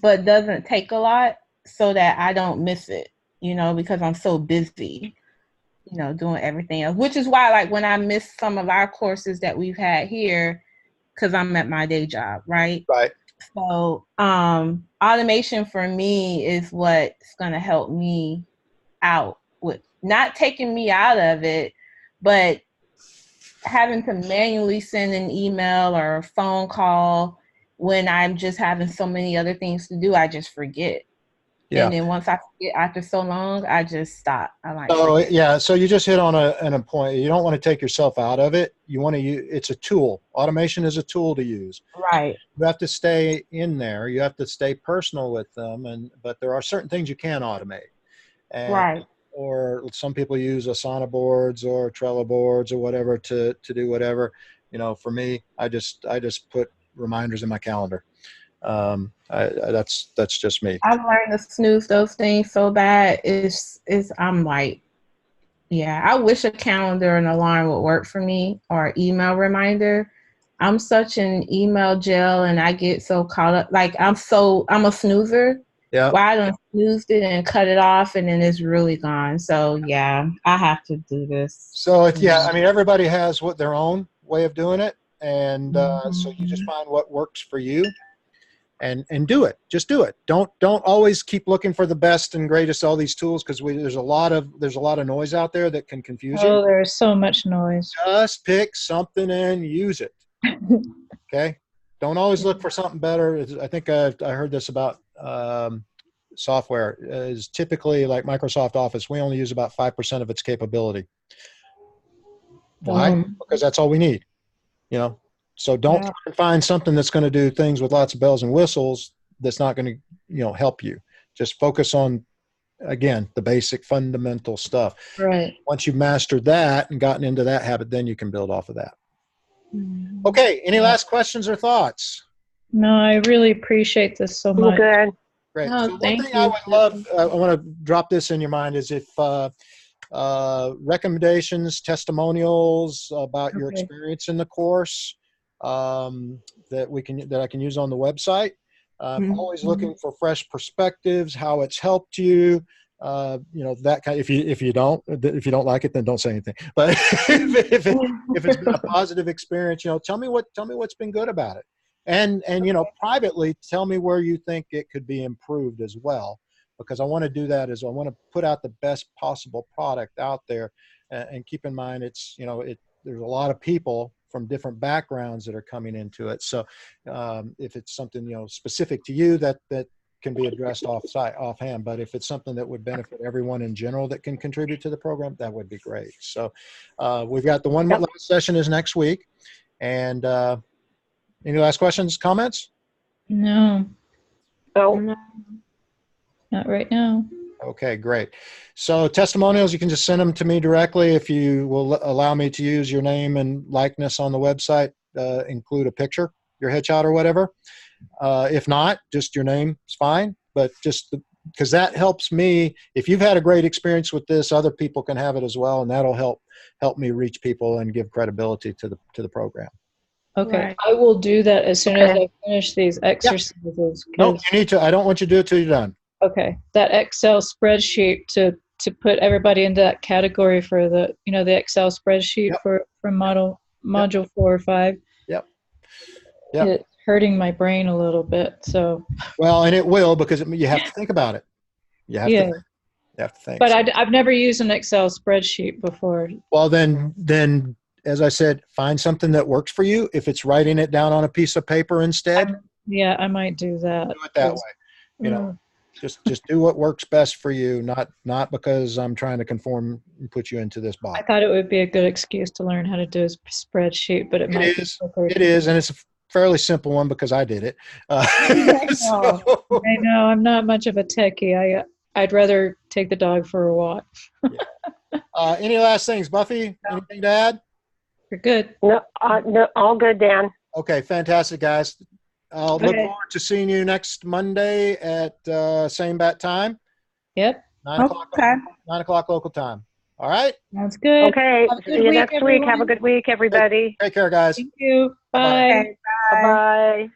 but doesn't take a lot, so that I don't miss it, because I'm so busy, doing everything else. Which is why, like, when I miss some of our courses that we've had here, because I'm at my day job, right? Right. So automation for me is what's going to help me out with not taking me out of it, but having to manually send an email or a phone call when I'm just having so many other things to do, I just forget. Yeah. And then once I forget after so long, I just stop. So you just hit on a point. You don't want to take yourself out of it. You want to use, it's a tool. Automation is a tool to use. Right. You have to stay in there. You have to stay personal with them. But there are certain things you can automate. Right. Or some people use Asana boards or Trello boards or whatever to do whatever. For me, I just put reminders in my calendar. That's just me. I've learned to snooze those things so bad. I'm like, yeah, I wish a calendar and alarm would work for me, or email reminder. I'm such an email gel, and I get so caught up. Like, I'm a snoozer. Yeah. Well, I done snoozed it and cut it off, and then it's really gone. So yeah, I have to do this. So everybody has their own way of doing it, and so you just find what works for you, and do it. Just do it. Don't always keep looking for the best and greatest all these tools, because there's a lot of noise out there that can confuse you. Oh, there's so much noise. Just pick something and use it. Okay. Don't always look for something better. I think I heard this about software is typically like Microsoft Office. We only use about 5% of its capability. Why? Because that's all we need. So don't try and find something that's going to do things with lots of bells and whistles that's not going to, help you. Just focus on, again, the basic fundamental stuff. Right. Once you've mastered that and gotten into that habit, then you can build off of that. Okay. Any last questions or thoughts? No, I really appreciate this so much. Good. Great. Oh, so one thing I would love, I want to drop this in your mind, is if recommendations, testimonials about your experience in the course that I can use on the website. I'm always looking for fresh perspectives, how it's helped you. That kind. If you don't like it, then don't say anything. But if it's been a positive experience, tell me what's been good about it. And privately, tell me where you think it could be improved as well, because I want to do that. I want to put out the best possible product out there, and keep in mind there's a lot of people from different backgrounds that are coming into it. So if it's something specific to you, that can be addressed offhand. But if it's something that would benefit everyone in general that can contribute to the program, that would be great. So we've got the one last session is next week, and. Any last questions, comments? No. Oh. Not right now. Okay, great. So testimonials, you can just send them to me directly. If you will allow me to use your name and likeness on the website, include a picture, your headshot or whatever. If not, just your name is fine. But just because that helps me. If you've had a great experience with this, other people can have it as well, and that'll help me reach people and give credibility to the program. Okay, Right. I will do that as soon as Okay. I finish these exercises. No, 'Cause- you need to. I don't want you to do it till you're done. okay, that Excel spreadsheet to put everybody into that category for the the Excel spreadsheet Yep. for module 4 or 5. Yep. Yep. It's hurting my brain a little bit. So Well, and it will, because you have to think about it. You have yeah, to. You have to think. but I've never used an Excel spreadsheet before. Well, then, as I said, find something that works for you. If it's writing it down on a piece of paper instead, Yeah, I might do that. do it that way. You know, just do what works best for you. Not because I'm trying to conform and put you into this I box. thought it would be a good excuse to learn how to do a spreadsheet, but it might be quicker. It is, and it's a fairly simple one because I did it. So- I know I'm not much of a techie. I'd rather take the dog for a walk. any last things, Buffy? Anything to add? You're good. No, no, all good, Dan. Okay, fantastic, guys. I'll look Okay. forward to seeing you next Monday at same bat time, Yep, 9 o'clock. Okay. 9 o'clock local time. All right. sounds good. Okay, Have a good see you week, next week. Have a everyone. good week, everybody. Take care, guys. Thank you. Bye-bye. Bye. Okay. Bye. Bye-bye.